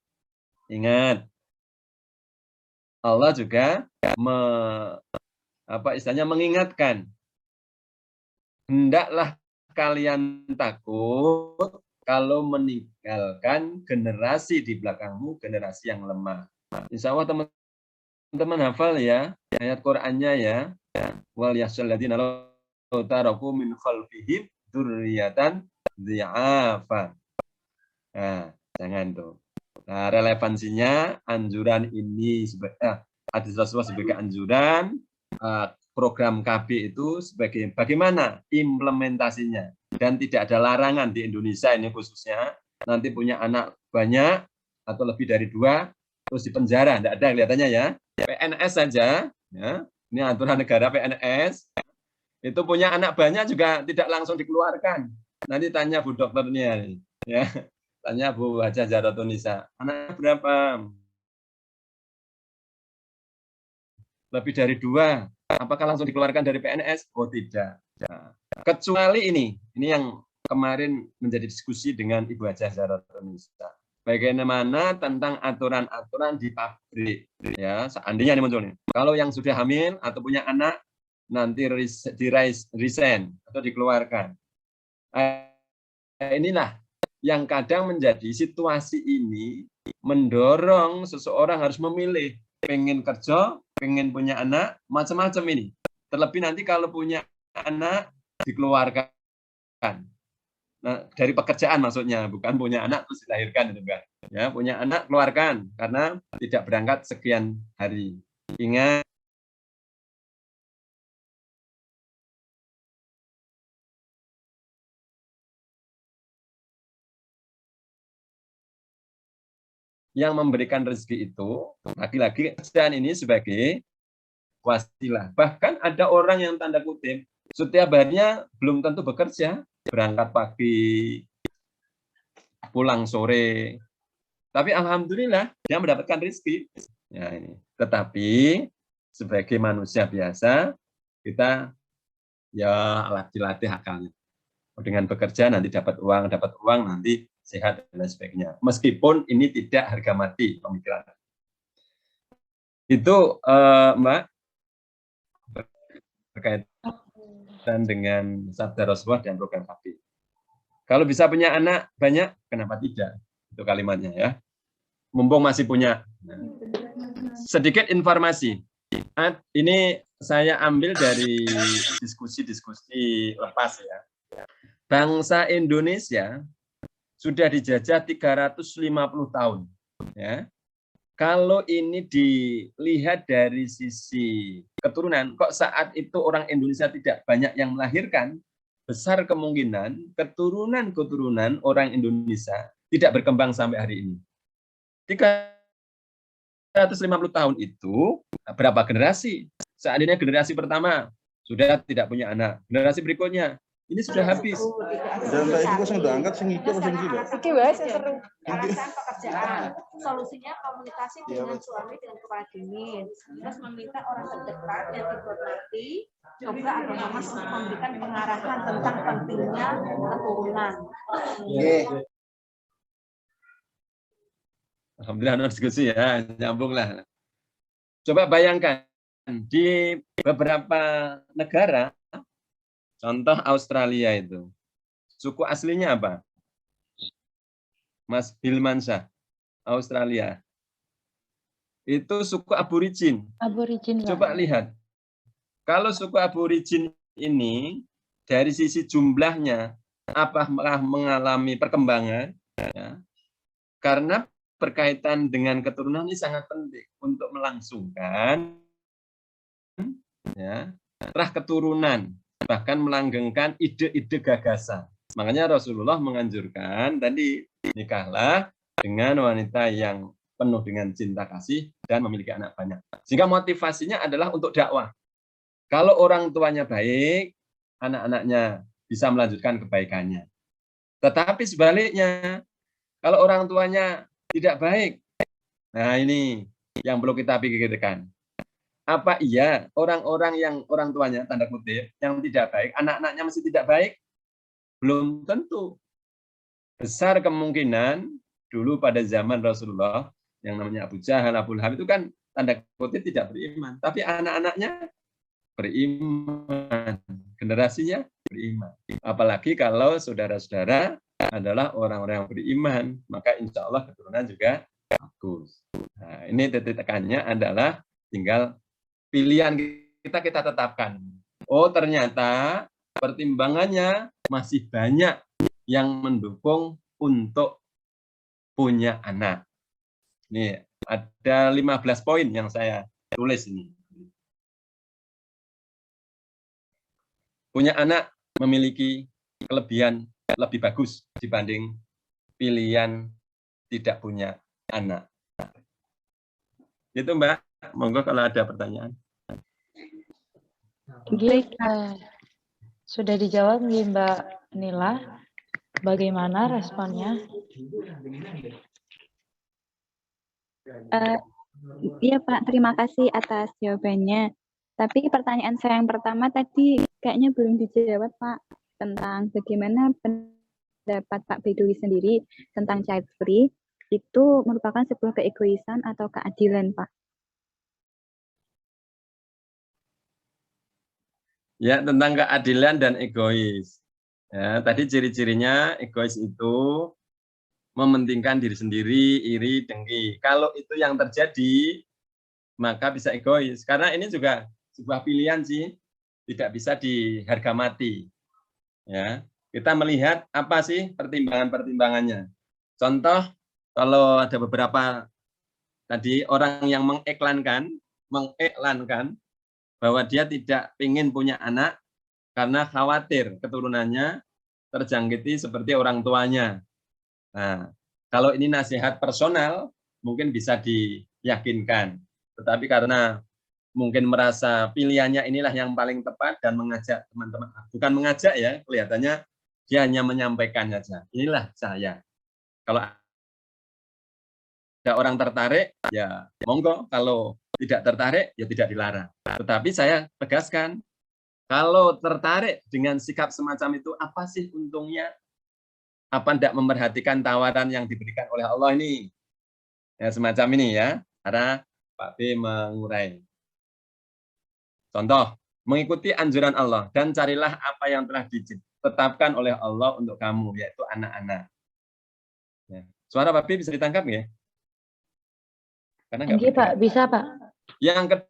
S9: Ingat, Allah juga mengingatkan hendaklah kalian takut kalau meninggalkan generasi di belakangmu, generasi yang lemah. Insya Allah teman-teman hafal ya ayat Qur'annya ya. Wal yahsyal ladzina law taraku min khalfihim dzurriyyatan dhi'afan. Nah, jangan tuh. Nah, relevansinya anjuran ini hadis Rasulullah sebagai anjuran, program KB itu sebagai bagaimana implementasinya, dan tidak ada larangan di Indonesia ini khususnya nanti punya anak banyak atau lebih dari 2 terus dipenjara, tidak ada kelihatannya ya. PNS saja ya, ini aturan negara PNS itu punya anak banyak juga tidak langsung dikeluarkan. Nanti tanya Bu dokternya ya, tanya Bu Hajah Zaratunisa, anak berapa? Lebih dari 2. Apakah langsung dikeluarkan dari PNS? Oh tidak. Nah, kecuali ini yang kemarin menjadi diskusi dengan Ibu Hajah Zaratunisa. Bagaimana tentang aturan-aturan di pabrik, ya seandainya ini muncul nih. Kalau yang sudah hamil atau punya anak nanti resign atau dikeluarkan. Inilah yang kadang menjadi situasi ini mendorong seseorang harus memilih, pengen kerja, pengen punya anak, macam-macam ini. Terlebih nanti kalau punya anak dikeluarkan. Nah, dari pekerjaan maksudnya, bukan punya anak terus dilahirkan itu enggak. Ya, punya anak keluarkan karena tidak berangkat sekian hari. Ingat yang memberikan rezeki itu laki-laki, pekerjaan ini sebagai wasilah. Bahkan ada orang yang tanda kutip setiap harinya belum tentu bekerja, berangkat pagi, pulang sore. Tapi alhamdulillah dia mendapatkan rezeki. Ya, ini. Tetapi sebagai manusia biasa kita ya dilatih akalnya. Dengan bekerja nanti dapat uang nanti sehat dan lain sebagainya. Meskipun ini tidak harga mati pemikiran. Itu Mbak berkaitan dengan sabda Rasulullah dan program KB. Kalau bisa punya anak banyak, kenapa tidak? Itu kalimatnya ya. Mumpung masih punya. Nah, sedikit informasi. Ini saya ambil dari diskusi-diskusi lepas ya. Bangsa Indonesia sudah dijajah 350 tahun. Ya. Kalau ini dilihat dari sisi keturunan, kok saat itu orang Indonesia tidak banyak yang melahirkan, besar kemungkinan keturunan-keturunan orang Indonesia tidak berkembang sampai hari ini. 350 tahun itu berapa generasi? Seandainya generasi pertama sudah tidak punya anak, generasi berikutnya ini sudah habis.
S2: Dan Mbak itu saya udah angkat sengikut langsung gitu.
S11: Oke, Mas, yang seru. Alasan pekerjaan. Solusinya komunikasi dengan suami dengan kepala dingin. Terus meminta orang terdekat yang dihormati coba agar Mas memberikan pengarahan tentang pentingnya keturunan.
S9: Alhamdulillah diskusi ya, nyambung lah. Coba bayangkan di beberapa negara, contoh Australia itu, suku aslinya apa? Mas Bilmansyah, Australia. Itu suku aborigin. Coba lihat. Kalau suku aborigin ini, dari sisi jumlahnya, apakah mengalami perkembangan? Ya. Karena berkaitan dengan keturunan ini sangat penting untuk melangsungkan ya, terah keturunan, bahkan melanggengkan ide-ide gagasan. Makanya Rasulullah menganjurkan tadi nikahlah dengan wanita yang penuh dengan cinta kasih dan memiliki anak banyak. Sehingga motivasinya adalah untuk dakwah. Kalau orang tuanya baik, anak-anaknya bisa melanjutkan kebaikannya. Tetapi sebaliknya, kalau orang tuanya tidak baik, nah ini yang perlu kita pikirkan. Apa iya orang-orang yang orang tuanya tanda kutip yang tidak baik, anak-anaknya masih tidak baik? Belum tentu. Besar kemungkinan dulu pada zaman Rasulullah yang namanya Abu Jahal, Abu Lahab itu kan tanda kutip tidak beriman, tapi anak-anaknya beriman. Generasinya beriman. Apalagi kalau saudara-saudara adalah orang-orang yang beriman, maka insya Allah keturunan juga bagus. Nah, ini titik tekannya adalah tinggal pilihan kita tetapkan. Oh, ternyata pertimbangannya masih banyak yang mendukung untuk punya anak. Nih, ada 15 poin yang saya tulis ini. Punya anak memiliki kelebihan lebih bagus dibanding pilihan tidak punya anak. Itu Mbak, monggo kalau ada pertanyaan.
S4: Baik, sudah dijawab nih Mbak Nila. Bagaimana responnya?
S3: Iya Pak, terima kasih atas jawabannya. Tapi pertanyaan saya yang pertama tadi kayaknya belum dijawab Pak, tentang bagaimana pendapat Pak Bedowi sendiri tentang child free itu merupakan sebuah keegoisan atau keadilan Pak?
S9: Ya, tentang keadilan dan egois. Ya, tadi ciri-cirinya egois itu mementingkan diri sendiri, iri, dengki. Kalau itu yang terjadi, maka bisa egois. Karena ini juga sebuah pilihan sih, tidak bisa diharga mati. Ya, kita melihat apa sih pertimbangan-pertimbangannya. Contoh, kalau ada beberapa tadi orang yang mengiklankan bahwa dia tidak ingin punya anak karena khawatir keturunannya terjangkiti seperti orang tuanya. Nah, kalau ini nasihat personal, mungkin bisa diyakinkan. Tetapi karena mungkin merasa pilihannya inilah yang paling tepat dan mengajak teman-teman, bukan mengajak ya, kelihatannya dia hanya menyampaikan saja. Inilah saya. Kalau ada orang tertarik, ya monggo. Kalau tidak tertarik, ya tidak dilarang. Tetapi saya tegaskan, kalau tertarik dengan sikap semacam itu, apa sih untungnya? Apa tidak memperhatikan tawaran yang diberikan oleh Allah ini? Ya, semacam ini ya, cara Pak B mengurai. Contoh, mengikuti anjuran Allah dan carilah apa yang telah ditetapkan oleh Allah untuk kamu, yaitu anak-anak. Ya. Suara Pak B bisa ditangkap nggak? Karena nggak
S4: Pak, bisa Pak.
S9: Yang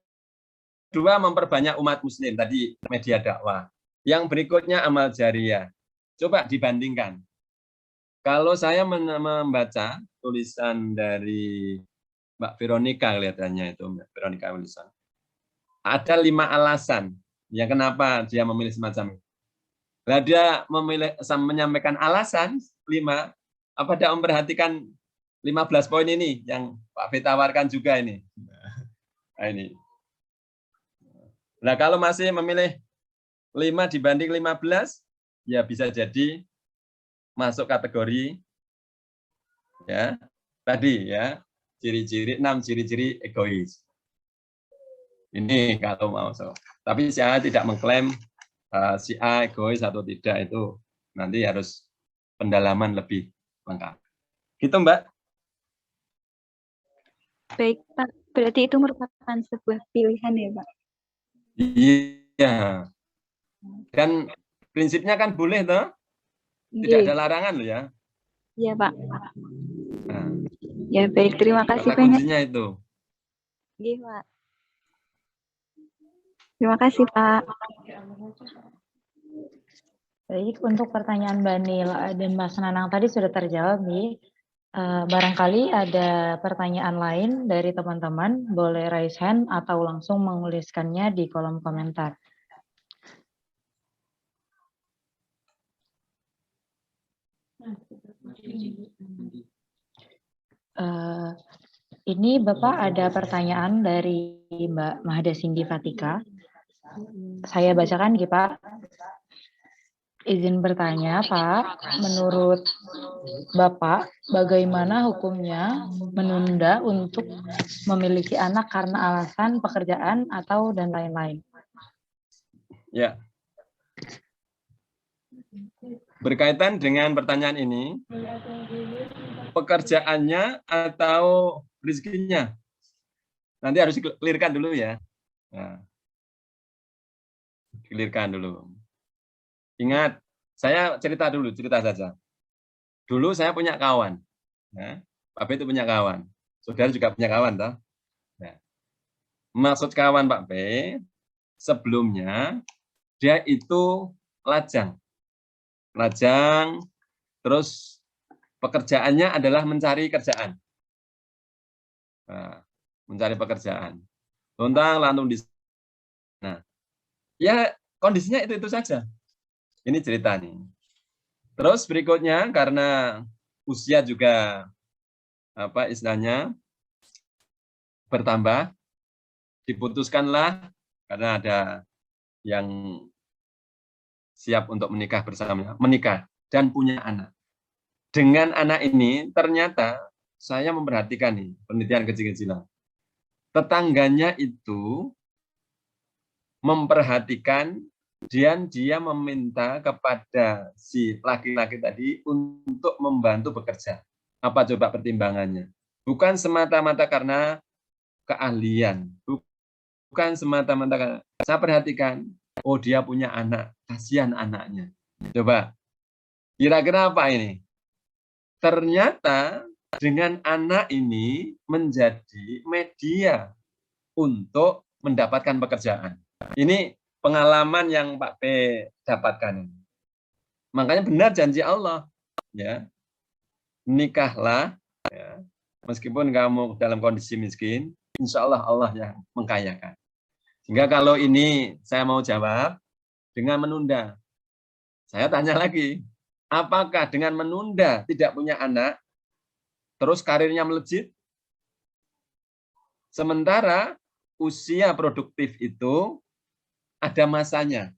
S9: kedua, memperbanyak umat muslim, tadi media dakwah. Yang berikutnya amal jariah. Coba dibandingkan. Kalau saya membaca tulisan dari Mbak Veronica, kelihatannya itu Mbak Veronica Wilson, ada 5 alasan yang kenapa dia memilih semacam itu. Nah, dia menyampaikan alasan 5, apa dia memperhatikan 15 poin ini yang Pak B tawarkan juga ini. Nah, ini. Nah, kalau masih memilih 5 dibanding 15, ya bisa jadi masuk kategori ya tadi ya, ciri-ciri 6 ciri-ciri egois. Ini kalau mau. Tapi saya tidak mengklaim si A egois atau tidak, itu nanti harus pendalaman lebih lengkap. Gitu Mbak.
S3: Baik Pak, berarti itu merupakan sebuah pilihan ya Pak?
S9: Iya. Dan prinsipnya kan boleh toh? Tidak ada larangan loh ya.
S3: Iya Pak.
S9: Nah,
S3: ya baik, terima kasih banyak.
S9: Kuncinya itu.
S3: Iya Pak. Terima kasih Pak.
S4: Baik, untuk pertanyaan Mbak Nila dan Mas Nanang tadi sudah terjawab nih. Barangkali ada pertanyaan lain dari teman-teman, boleh raise hand atau langsung menuliskannya di kolom komentar. Ini Bapak ada pertanyaan dari Mbak Mahda Cindy Fatika. Saya bacakan nih Pak. Izin bertanya Pak, menurut Bapak bagaimana hukumnya menunda untuk memiliki anak karena alasan pekerjaan atau dan lain-lain?
S9: Ya. Berkaitan dengan pertanyaan ini, pekerjaannya atau rezekinya? Nanti harus clearkan dulu ya. Nah, Clearkan dulu. Ingat, saya cerita saja. Dulu saya punya kawan. Nah, Pak B itu punya kawan. Saudara juga punya kawan, toh? Nah, maksud kawan Pak B, sebelumnya dia itu lajang. Terus pekerjaannya adalah mencari kerjaan. Nah, mencari pekerjaan. Lontang-lantung di sana. Ya, kondisinya itu saja. Ini cerita nih. Terus berikutnya karena usia juga istilahnya bertambah, diputuskanlah karena ada yang siap untuk menikah bersamanya, menikah dan punya anak. Dengan anak ini ternyata saya memperhatikan nih penelitian kecil-kecilan. Tetangganya itu memperhatikan dan dia meminta kepada si laki-laki tadi untuk membantu bekerja. Apa coba pertimbangannya? Bukan semata-mata karena keahlian. Bukan semata-mata karena saya perhatikan, oh dia punya anak, kasihan anaknya. Coba, kira-kira apa ini? Ternyata dengan anak ini menjadi media untuk mendapatkan pekerjaan. Ini pengalaman yang Pak B dapatkan. Makanya benar janji Allah, ya. Nikahlah, ya. Meskipun kamu dalam kondisi miskin, insya Allah Allah yang mengkayakan. Sehingga kalau ini saya mau jawab dengan menunda. Saya tanya lagi, apakah dengan menunda tidak punya anak, terus karirnya melejit? Sementara usia produktif itu ada masanya.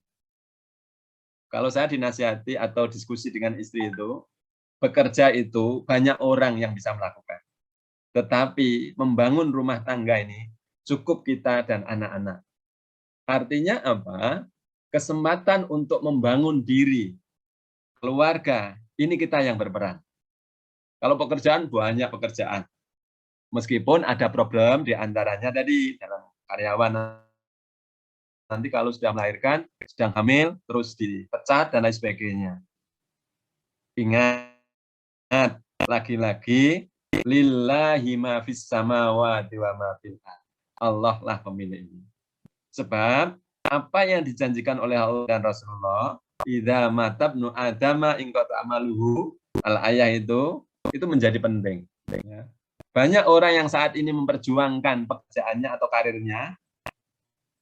S9: Kalau saya dinasihati atau diskusi dengan istri itu, bekerja itu banyak orang yang bisa melakukan. Tetapi membangun rumah tangga ini cukup kita dan anak-anak. Artinya apa? Kesempatan untuk membangun diri, keluarga, ini kita yang berperan. Kalau pekerjaan, banyak pekerjaan. Meskipun ada problem di antaranya tadi dalam karyawan. Nanti kalau sudah melahirkan, sedang hamil, terus dipecat, dan lain sebagainya. Ingat, lagi-lagi, lillahi ma fis samawati wa ma fil ardh. Allah lah pemilik ini. Sebab, apa yang dijanjikan oleh Allah dan Rasulullah, idza matabnu adama in qata amaluhu, al-ayah itu menjadi penting. Banyak orang yang saat ini memperjuangkan pekerjaannya atau karirnya,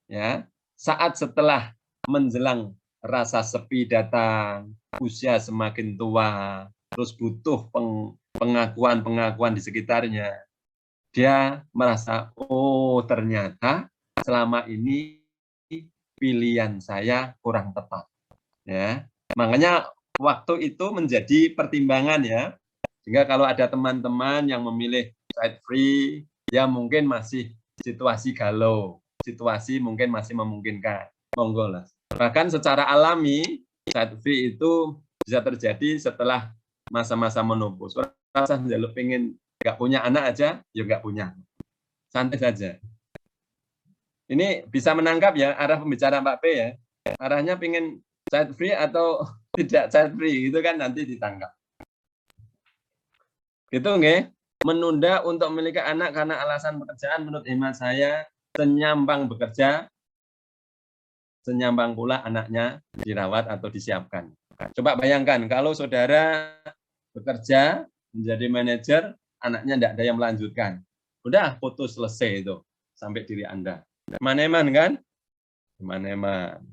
S9: ya, saat setelah menjelang rasa sepi datang, usia semakin tua, terus butuh pengakuan-pengakuan di sekitarnya, dia merasa, oh ternyata selama ini pilihan saya kurang tepat. Ya, makanya waktu itu menjadi pertimbangan ya. Sehingga kalau ada teman-teman yang memilih child free, ya mungkin masih situasi galau. Situasi mungkin masih memungkinkan, monggo lah. Bahkan secara alami child free itu bisa terjadi setelah masa-masa menopause. Rasa jaluk pengen nggak punya anak aja, ya nggak punya, santai saja. Ini bisa menangkap ya arah pembicaraan Pak P ya. Arahnya pengen child free atau tidak child free itu kan nanti ditangkap. Gitu nggih? Menunda untuk memiliki anak karena alasan pekerjaan menurut hemat saya senyampang bekerja, senyampang pula anaknya dirawat atau disiapkan. Coba bayangkan kalau saudara bekerja menjadi manajer, anaknya tidak ada yang melanjutkan. Udah putus selesai itu sampai diri Anda. Eman-eman kan? Eman-eman.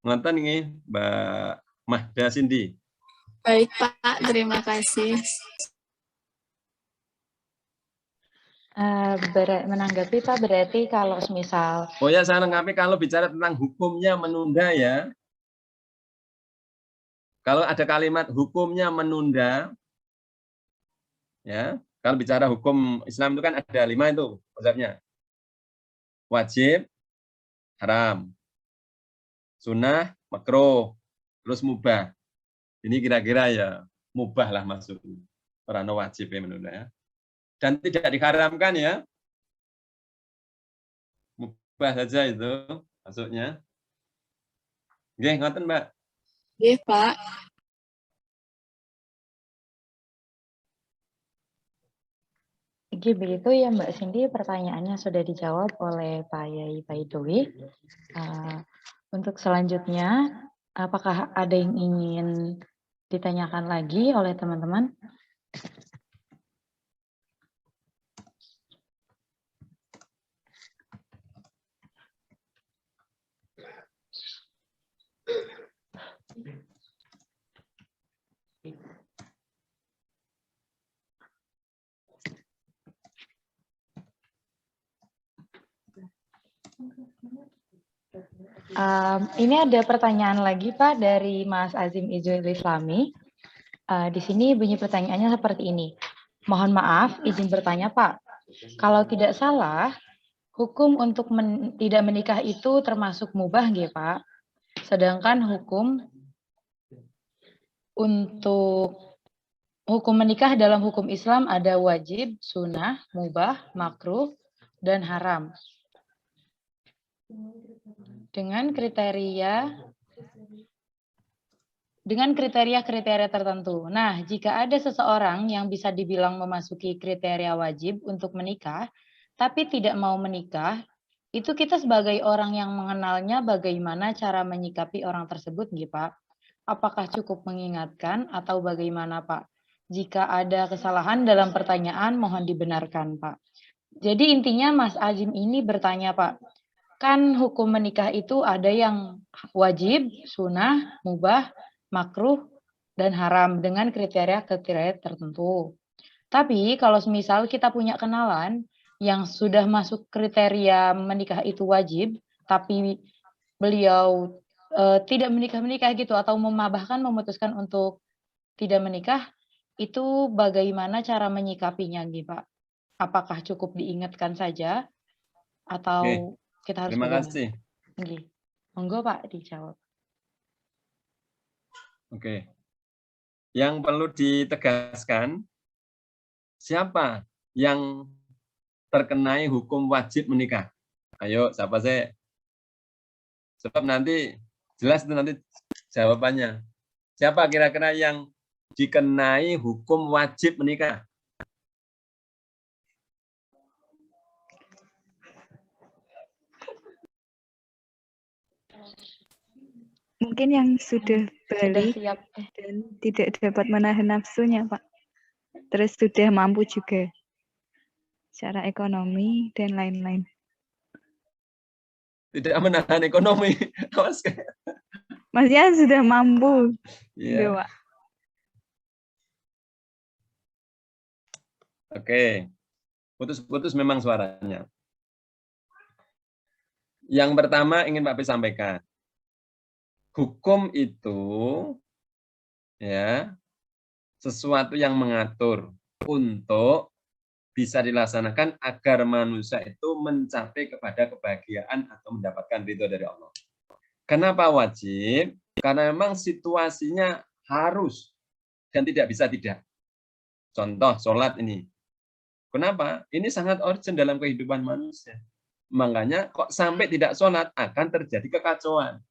S9: Ngoten nggih, Mbak Mahda Cindy.
S12: Baik Pak, terima kasih.
S4: Menanggapi Pak, berarti kalau misal...
S9: Oh ya, saya menanggapi kalau bicara tentang hukumnya menunda ya. Kalau ada kalimat hukumnya menunda, ya. Kalau bicara hukum Islam itu kan ada 5 itu konsepnya. Wajib, haram, sunnah, makruh, terus mubah. Ini kira-kira ya mubah lah maksudnya. Karena wajib ya menunda ya. Dan tidak diharamkan ya. Mbak saja itu masuknya. Oke, ngoten Mbak.
S12: Nggih, Pak.
S4: Oke, begitu ya Mbak Cindy, pertanyaannya sudah dijawab oleh Pak Yai Baidowi. Untuk selanjutnya, apakah ada yang ingin ditanyakan lagi oleh teman-teman? Ini ada pertanyaan lagi Pak dari Mas Azim Izul Islami. Di sini bunyi pertanyaannya seperti ini. Mohon maaf, izin bertanya Pak. Kalau tidak salah, hukum untuk tidak menikah itu termasuk mubah nggih Pak? Sedangkan hukum untuk hukum menikah dalam hukum Islam ada wajib, sunnah, mubah, makruh, dan haram. Dengan kriteria tertentu. Nah, jika ada seseorang yang bisa dibilang memasuki kriteria wajib untuk menikah, tapi tidak mau menikah, itu kita sebagai orang yang mengenalnya bagaimana cara menyikapi orang tersebut, nggih, Pak? Apakah cukup mengingatkan atau bagaimana, Pak? Jika ada kesalahan dalam pertanyaan, mohon dibenarkan, Pak. Jadi intinya Mas Azim ini bertanya, Pak, kan hukum menikah itu ada yang wajib, sunnah, mubah, makruh, dan haram dengan kriteria-kriteria tertentu. Tapi kalau misal kita punya kenalan yang sudah masuk kriteria menikah itu wajib, tapi beliau tidak menikah gitu atau memutuskan untuk tidak menikah, itu bagaimana cara menyikapinya, gitu, Pak? Apakah cukup diingatkan saja atau kita harus
S9: Terima
S4: bagaimana?
S9: kasih.
S4: Oke. Monggo Pak dijawab.
S9: Oke. Yang perlu ditegaskan, siapa yang terkenai hukum wajib menikah? Ayo, siapa sih? Sebab nanti jelas itu nanti jawabannya. Siapa kira-kira yang dikenai hukum wajib menikah?
S3: Mungkin yang sudah balik dan tidak dapat menahan nafsunya, Pak. Terus sudah mampu juga secara ekonomi dan lain-lain.
S9: Tidak menahan ekonomi.
S3: Maksudnya sudah mampu.
S9: Iya.
S3: Gitu, Pak.
S9: Oke. Putus-putus memang suaranya. Yang pertama ingin Pak P sampaikan. Hukum itu ya sesuatu yang mengatur untuk bisa dilaksanakan agar manusia itu mencapai kepada kebahagiaan atau mendapatkan ridho dari Allah. Kenapa wajib? Karena memang situasinya harus dan tidak bisa tidak. Contoh sholat ini. Kenapa? Ini sangat urgent dalam kehidupan manusia. Makanya kok sampai tidak sholat akan terjadi kekacauan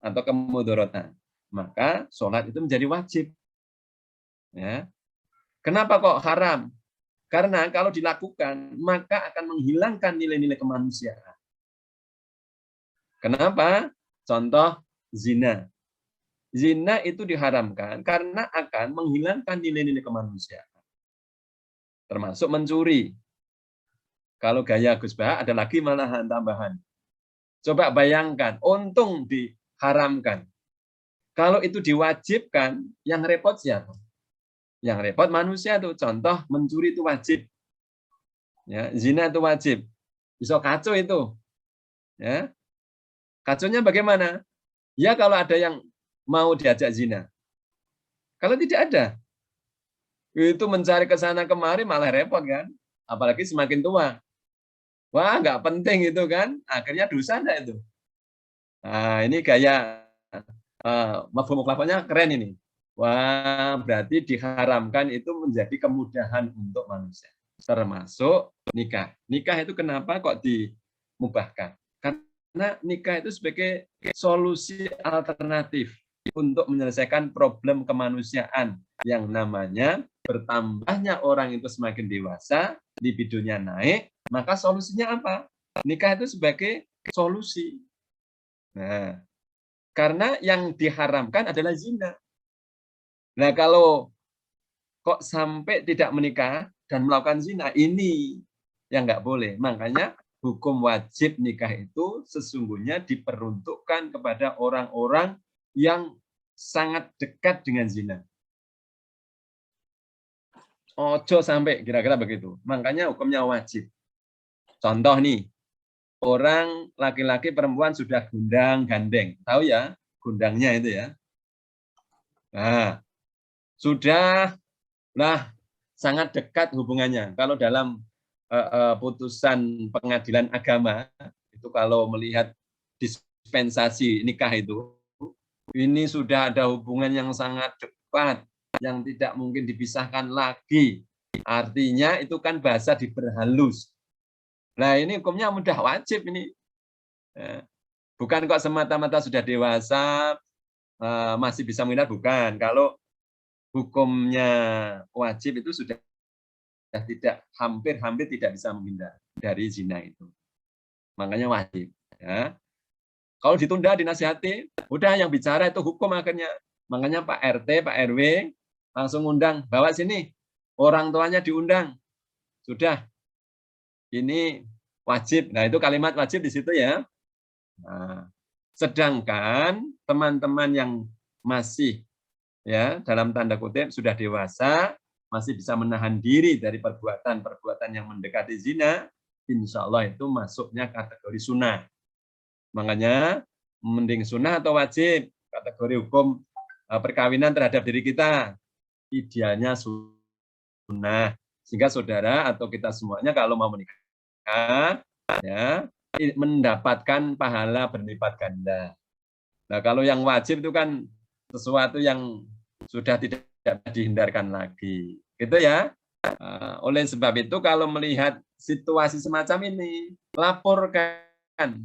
S9: atau kemudorotan. Maka sholat itu menjadi wajib. Ya. Kenapa kok haram? Karena kalau dilakukan, maka akan menghilangkan nilai-nilai kemanusiaan. Kenapa? Contoh zina. Zina itu diharamkan karena akan menghilangkan nilai-nilai kemanusiaan. Termasuk mencuri. Kalau gaya Gus Bah ada lagi malahan tambahan. Coba bayangkan, untung diharamkan. Kalau itu diwajibkan, yang repot siapa? Yang repot manusia tuh. Contoh mencuri itu wajib. Ya, zina itu wajib. Bisa kacau itu. Ya. Kacaunya bagaimana? Ya kalau ada yang mau diajak zina. Kalau tidak ada, itu mencari ke sana kemari malah repot kan? Apalagi semakin tua. Wah, nggak penting itu kan? Akhirnya dosa enggak itu? Nah, ini gaya mafhum mukhalafahnya keren ini. Wah, berarti diharamkan itu menjadi kemudahan untuk manusia. Termasuk nikah. Nikah itu kenapa kok dimubahkan? Karena nikah itu sebagai solusi alternatif untuk menyelesaikan problem kemanusiaan yang namanya bertambahnya orang itu semakin dewasa, libidonya naik, maka solusinya apa? Nikah itu sebagai solusi. Nah, karena yang diharamkan adalah zina. Nah, kalau kok sampai tidak menikah dan melakukan zina, ini yang nggak boleh. Makanya hukum wajib nikah itu sesungguhnya diperuntukkan kepada orang-orang yang sangat dekat dengan zina. Ojo sampai, kira-kira begitu. Makanya hukumnya wajib. Contoh nih, orang laki-laki perempuan sudah gundang gandeng. Tahu ya, gundangnya itu ya. Nah, sudah sangat dekat hubungannya. Kalau dalam putusan pengadilan agama, itu kalau melihat dispensasi nikah itu, ini sudah ada hubungan yang sangat dekat, yang tidak mungkin dipisahkan lagi. Artinya itu kan bahasa diperhalus. Nah, ini hukumnya mudah wajib ini. Bukan kok semata-mata sudah dewasa, masih bisa menghindar, bukan. Kalau hukumnya wajib itu sudah tidak, hampir tidak bisa menghindar dari zina itu. Makanya wajib. Ya. Kalau ditunda dinasihati, udah yang bicara itu hukum akhirnya. Makanya Pak RT, Pak RW langsung undang, bawa sini. Orang tuanya diundang. Sudah. Ini wajib. Nah, itu kalimat wajib di situ ya. Nah, sedangkan teman-teman yang masih ya dalam tanda kutip sudah dewasa, masih bisa menahan diri dari perbuatan-perbuatan yang mendekati zina, insya Allah itu masuknya kategori sunnah. Makanya mending sunnah atau wajib, kategori hukum perkawinan terhadap diri kita, idealnya sunnah. Sehingga saudara atau kita semuanya kalau mau menikah, ya mendapatkan pahala berlipat ganda. Nah, kalau yang wajib itu kan sesuatu yang sudah tidak dihindarkan lagi. Gitu ya. Oleh sebab itu kalau melihat situasi semacam ini, laporkan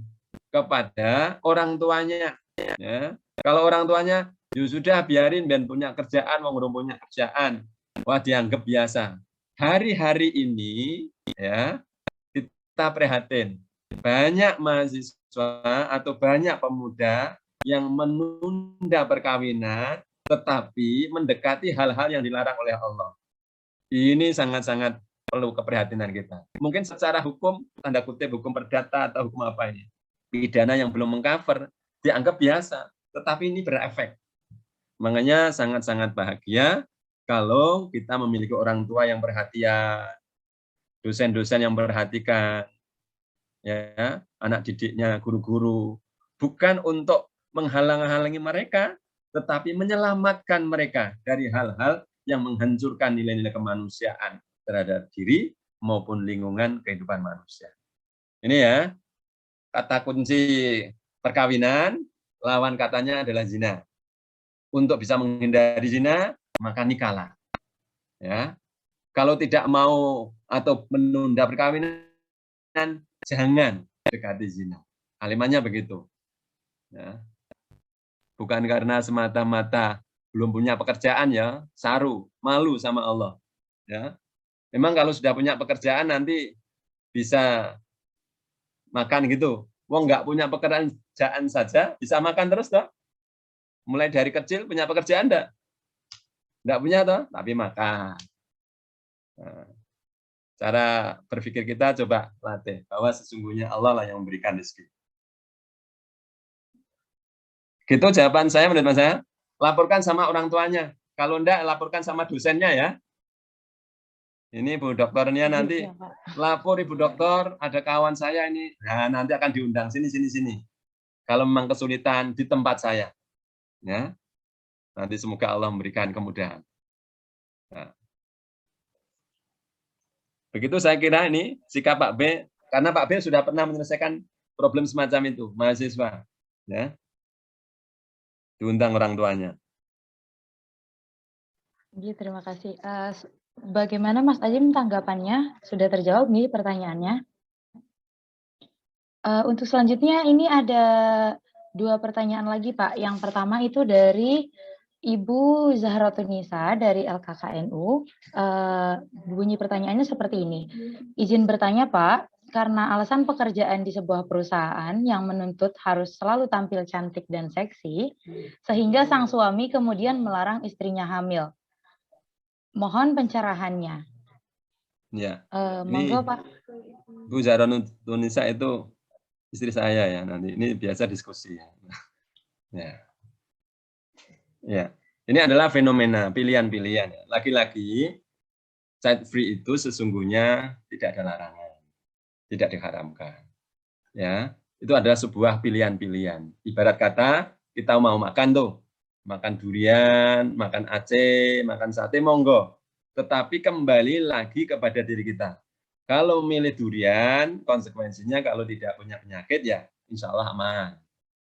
S9: kepada orang tuanya. Ya. Kalau orang tuanya, ya sudah biarin ben punya kerjaan, mau punya kerjaan. Wah, dianggap biasa. Hari-hari ini ya kita prihatin. Banyak mahasiswa atau banyak pemuda yang menunda perkawinan tetapi mendekati hal-hal yang dilarang oleh Allah. Ini sangat-sangat perlu keprihatinan kita. Mungkin secara hukum, tanda kutip hukum perdata atau hukum apa ini, pidana yang belum mengcover, dianggap biasa, tetapi ini berefek. Makanya sangat-sangat bahagia kalau kita memiliki orang tua yang perhatian, dosen-dosen yang memperhatikan, ya, anak didiknya, guru-guru, bukan untuk menghalang-halangi mereka, tetapi menyelamatkan mereka dari hal-hal yang menghancurkan nilai-nilai kemanusiaan terhadap diri maupun lingkungan kehidupan manusia. Ini ya, kata kunci perkawinan, lawan katanya adalah zina. Untuk bisa menghindari zina, maka nikahlah. Ya. Kalau tidak mau atau menunda perkawinan, jangan dekati zina. Kalimatnya begitu. Ya. Bukan karena semata-mata belum punya pekerjaan ya, saru, malu sama Allah. Ya. Memang kalau sudah punya pekerjaan nanti bisa makan gitu. Wong nggak punya pekerjaan saja bisa makan terus toh. Mulai dari kecil punya pekerjaan enggak? Enggak punya toh, tapi makan. Nah, cara berpikir kita coba latih bahwa sesungguhnya Allah lah yang memberikan rezeki. Gitu jawaban saya menurut Mas saya. Laporkan sama orang tuanya. Kalau enggak, laporkan sama dosennya ya. Ini Bu Dokternya nanti lapor Ibu Dokter, ada kawan saya ini. Nah, nanti akan diundang sini. Kalau memang kesulitan di tempat saya. Ya. Nanti semoga Allah memberikan kemudahan. Nah. Begitu saya kira ini sikap Pak B, karena Pak B sudah pernah menyelesaikan problem semacam itu, mahasiswa. Ya. Diundang orang tuanya.
S4: Iya, terima kasih. Bagaimana Mas Ajim tanggapannya? Sudah terjawab nih pertanyaannya? Untuk selanjutnya ini ada 2 pertanyaan lagi, Pak. Yang pertama itu dari Ibu Zahratunisa dari LKKNU. Bunyi pertanyaannya seperti ini. Izin bertanya, Pak, karena alasan pekerjaan di sebuah perusahaan yang menuntut harus selalu tampil cantik dan seksi, sehingga sang suami kemudian melarang istrinya hamil. Mohon pencerahannya.
S9: Ya.
S4: Monggo, Pak.
S9: Bu Zahratunisa itu istri saya ya nanti. Ini biasa diskusi ya. Ya. Ya. Ini adalah fenomena pilihan-pilihan. Laki-laki child free itu sesungguhnya tidak ada larangan, tidak diharamkan. Ya, itu adalah sebuah pilihan-pilihan. Ibarat kata kita mau makan tuh, makan durian, makan aceh, makan sate, monggo. Tetapi kembali lagi kepada diri kita. Kalau memilih durian, konsekuensinya kalau tidak punya penyakit ya insya Allah aman.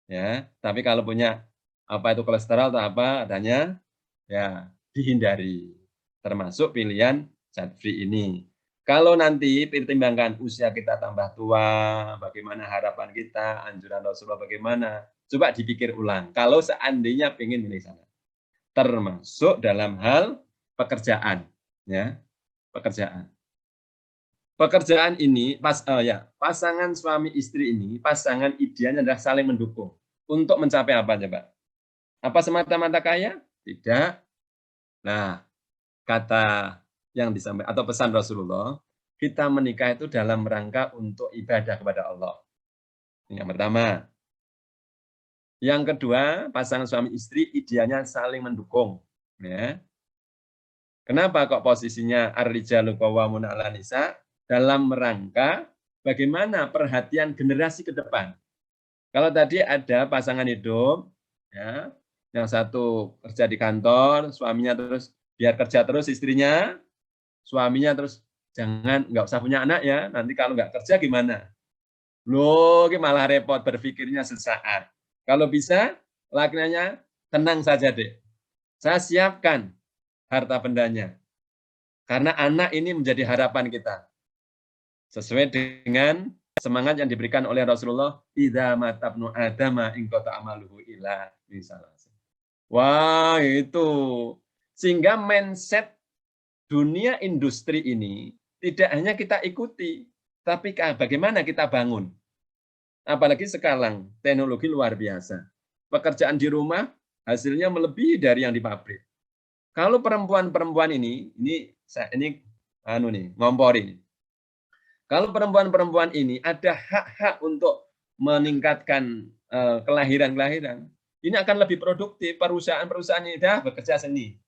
S9: Ya, tapi kalau punya apa itu kolesterol atau apa adanya, ya dihindari. Termasuk pilihan child free ini. Kalau nanti pertimbangkan usia kita tambah tua, bagaimana harapan kita, anjuran Rasulullah bagaimana, coba dipikir ulang. Kalau seandainya ingin milih sana, termasuk dalam hal pekerjaan, ya pekerjaan. Pekerjaan ini, pasangan suami istri ini, pasangan idealnya adalah saling mendukung. Untuk mencapai apa coba? Apa semata-mata kaya? Tidak. Nah, kata yang disampaikan atau pesan Rasulullah, kita menikah itu dalam rangka untuk ibadah kepada Allah. Yang pertama. Yang kedua, pasangan suami istri idealnya saling mendukung. Ya. Kenapa kok posisinya ar-rijalu qawwamuna 'alan nisa? Dalam rangka bagaimana perhatian generasi ke depan. Kalau tadi ada pasangan hidup, ya, yang satu kerja di kantor, suaminya terus biar kerja terus istrinya, suaminya terus jangan nggak usah punya anak ya, nanti kalau nggak kerja gimana? Loh, malah repot berpikirnya sesaat. Kalau bisa, laki-lakinya tenang saja deh. Saya siapkan harta bendanya. Karena anak ini menjadi harapan kita. Sesuai dengan semangat yang diberikan oleh Rasulullah, idza matabnu adama in qata amaluhu ila misalnya. Wah, itu. Sehingga mindset dunia industri ini tidak hanya kita ikuti, tapi bagaimana kita bangun. Apalagi sekarang teknologi luar biasa. Pekerjaan di rumah hasilnya melebihi dari yang di pabrik. Kalau perempuan-perempuan ini ngompori. Kalau perempuan-perempuan ini ada hak-hak untuk meningkatkan kelahiran-kelahiran, ini akan lebih produktif. Perusahaan-perusahaan ini dah bekerja seni.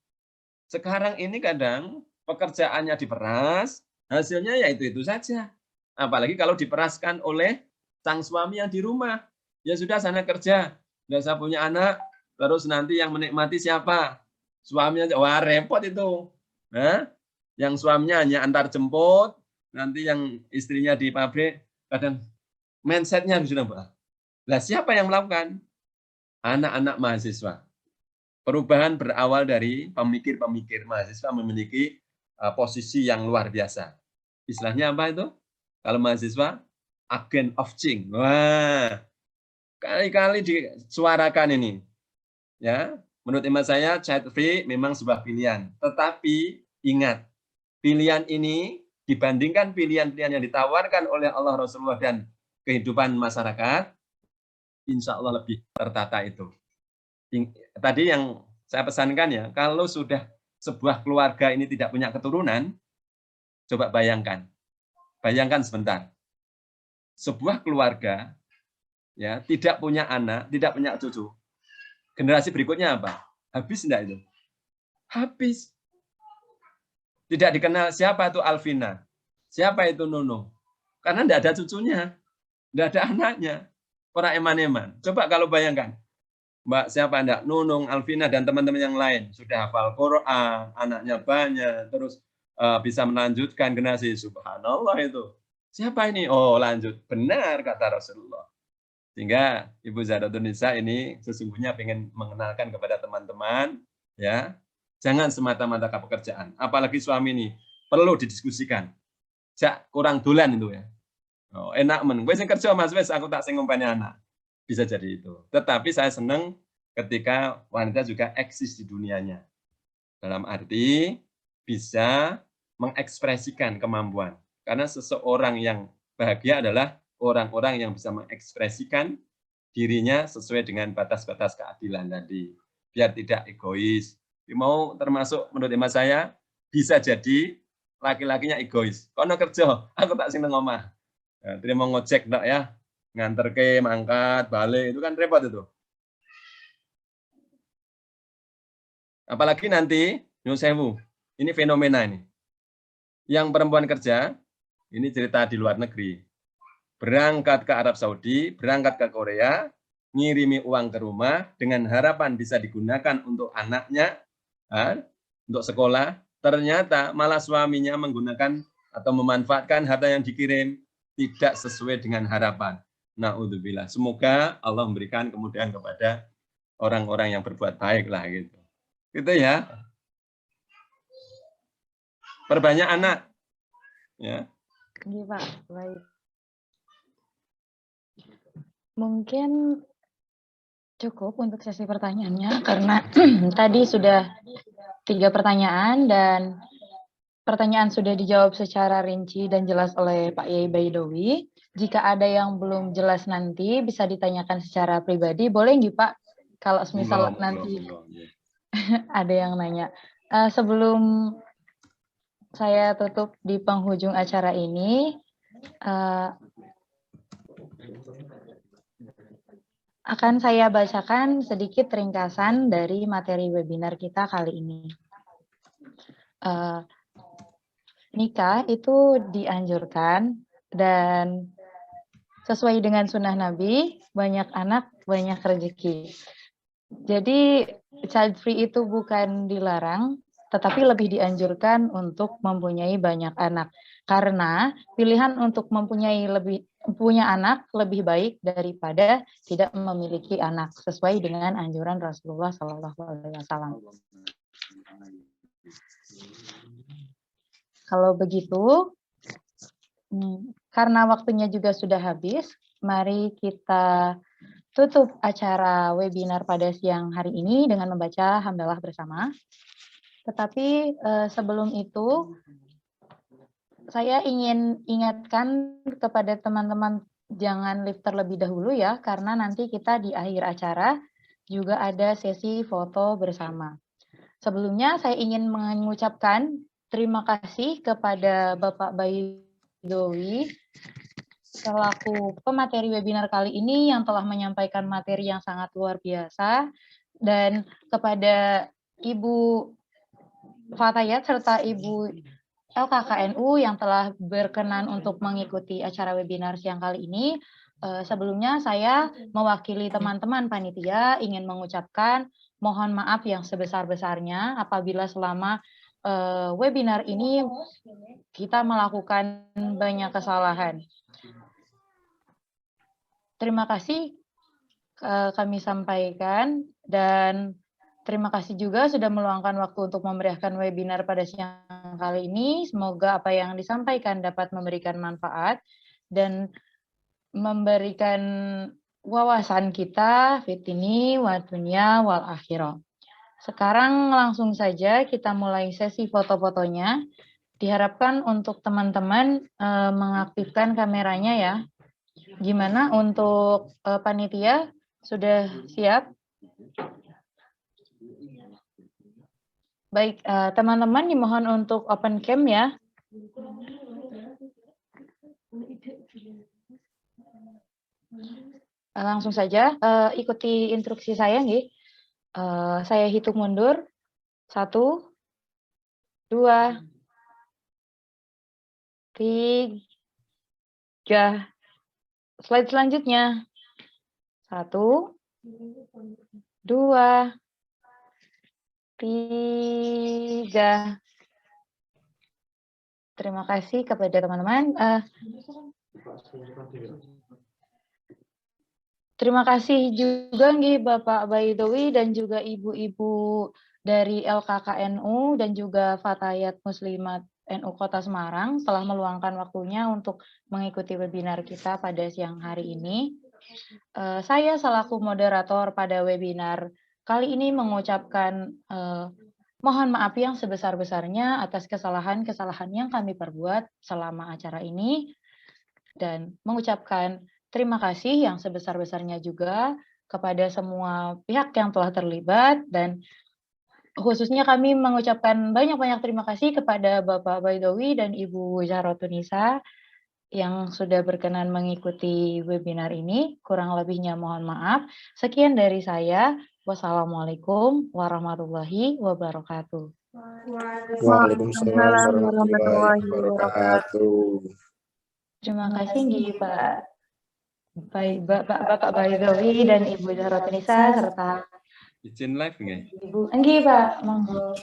S9: Sekarang ini kadang pekerjaannya diperas, hasilnya ya itu saja. Apalagi kalau diperaskan oleh sang suami yang di rumah. Ya sudah sana kerja, nggak usah punya anak, terus nanti yang menikmati siapa? Suaminya, wah repot itu. Nah, yang suaminya hanya antar jemput, nanti yang istrinya di pabrik, kadang mindsetnya sudah berubah. Lah siapa yang melakukan? Anak-anak mahasiswa. Perubahan berawal dari pemikir-pemikir. Mahasiswa memiliki posisi yang luar biasa. Istilahnya apa itu? Kalau mahasiswa, agent of change. Wah, kali-kali disuarakan ini. Ya, menurut iman saya, child free memang sebuah pilihan. Tetapi ingat, pilihan ini dibandingkan pilihan-pilihan yang ditawarkan oleh Allah, Rasulullah, dan kehidupan masyarakat, insya Allah lebih tertata itu. Tadi yang saya pesankan ya, kalau sudah sebuah keluarga ini tidak punya keturunan, coba bayangkan. Bayangkan sebentar. Sebuah keluarga ya tidak punya anak, tidak punya cucu. Generasi berikutnya apa? Habis enggak itu? Habis. Tidak dikenal siapa itu Alvina, siapa itu Nono. Karena enggak ada cucunya, enggak ada anaknya. Orang eman-eman. Coba kalau bayangkan, Mbak siapa enggak? Nunung, Alvina, dan teman-teman yang lain. Sudah hafal Quran, anaknya banyak, terus bisa melanjutkan generasi. Subhanallah itu. Siapa ini? Oh lanjut. Benar kata Rasulullah. Sehingga Ibu Zahratunisa ini sesungguhnya ingin mengenalkan kepada teman-teman, ya, jangan semata-mata ke pekerjaan. Apalagi suami ini perlu didiskusikan. Kurang dolan itu ya. Oh, enak men. Wes sing kerja Mas, wes aku tak sing ngumpeni anak. Bisa jadi itu. Tetapi saya senang ketika wanita juga eksis di dunianya. Dalam arti bisa mengekspresikan kemampuan. Karena seseorang yang bahagia adalah orang-orang yang bisa mengekspresikan dirinya sesuai dengan batas-batas keadilan tadi. Biar tidak egois. Mau termasuk menurut hemat saya, bisa jadi laki-lakinya egois. Kono kerja, aku tak sing nang omah. Ya, terima ngojek enggak ya, nganter ke, mangkat, balik, itu kan repot itu. Apalagi nanti, nyun sewu, ini fenomena ini. Yang perempuan kerja, ini cerita di luar negeri. Berangkat ke Arab Saudi, berangkat ke Korea, ngirimi uang ke rumah, dengan harapan bisa digunakan untuk anaknya, untuk sekolah, ternyata malah suaminya menggunakan atau memanfaatkan harta yang dikirim, tidak sesuai dengan harapan. Na'udzubillah. Semoga Allah memberikan kemudahan kepada orang-orang yang berbuat baik lah gitu. Gitu ya. Perbanyak anak. Ya.
S4: Iya, Pak. Baik. Mungkin cukup untuk sesi pertanyaannya karena tadi sudah 3 pertanyaan dan pertanyaan sudah dijawab secara rinci dan jelas oleh Pak Yai Baidowi. Jika ada yang belum jelas nanti bisa ditanyakan secara pribadi, boleh nggih Pak? Kalau misal nanti ada yang nanya. Sebelum saya tutup di penghujung acara ini, akan saya bacakan sedikit ringkasan dari materi webinar kita kali ini. Nikah itu dianjurkan dan sesuai dengan sunnah Nabi, banyak anak, banyak rezeki. Jadi child free itu bukan dilarang, tetapi lebih dianjurkan untuk mempunyai banyak anak. Karena pilihan untuk punya anak lebih baik daripada tidak memiliki anak, sesuai dengan anjuran Rasulullah SAW. Kalau begitu, karena waktunya juga sudah habis, mari kita tutup acara webinar pada siang hari ini dengan membaca hamdalah bersama. Tetapi sebelum itu, saya ingin ingatkan kepada teman-teman jangan live terlebih dahulu ya, karena nanti kita di akhir acara juga ada sesi foto bersama. Sebelumnya saya ingin mengucapkan terima kasih kepada Bapak Baidowi selaku pemateri webinar kali ini yang telah menyampaikan materi yang sangat luar biasa, dan kepada Ibu Fatayat serta Ibu LKKNU yang telah berkenan untuk mengikuti acara webinar siang kali ini. Sebelumnya saya mewakili teman-teman panitia ingin mengucapkan mohon maaf yang sebesar-besarnya apabila selama webinar ini kita melakukan banyak kesalahan. Terima kasih kami sampaikan dan terima kasih juga sudah meluangkan waktu untuk memeriahkan webinar pada siang kali ini. Semoga apa yang disampaikan dapat memberikan manfaat dan memberikan wawasan kita fitini wa dunya wal akhirah. Sekarang langsung saja kita mulai sesi foto-fotonya. Diharapkan untuk teman-teman mengaktifkan kameranya ya. Gimana untuk panitia? Sudah siap? Baik, teman-teman dimohon untuk open cam ya. Langsung saja, ikuti instruksi saya nggih. Saya hitung mundur. 1, 2, 3. Slide selanjutnya. 1, 2, 3. Terima kasih kepada teman-teman. Terima kasih juga nih Bapak Baidowi dan juga ibu-ibu dari LKKNU dan juga Fatayat Muslimat NU Kota Semarang telah meluangkan waktunya untuk mengikuti webinar kita pada siang hari ini. Saya selaku moderator pada webinar kali ini mengucapkan mohon maaf yang sebesar-besarnya atas kesalahan-kesalahan yang kami perbuat selama acara ini, dan mengucapkan terima kasih yang sebesar-besarnya juga kepada semua pihak yang telah terlibat, dan khususnya kami mengucapkan banyak-banyak terima kasih kepada Bapak Baidowi dan Ibu Zahrotunisa yang sudah berkenan mengikuti webinar ini. Kurang lebihnya mohon maaf. Sekian dari saya. Wassalamualaikum warahmatullahi wabarakatuh.
S10: Waalaikumsalam warahmatullahi wabarakatuh.
S4: Terima kasih Nggih, Pak. Bapak Baidowi dan Ibu Zahrotunisa serta
S9: Izin live nggih?
S4: Ibu. Nggih, Pak. Monggo.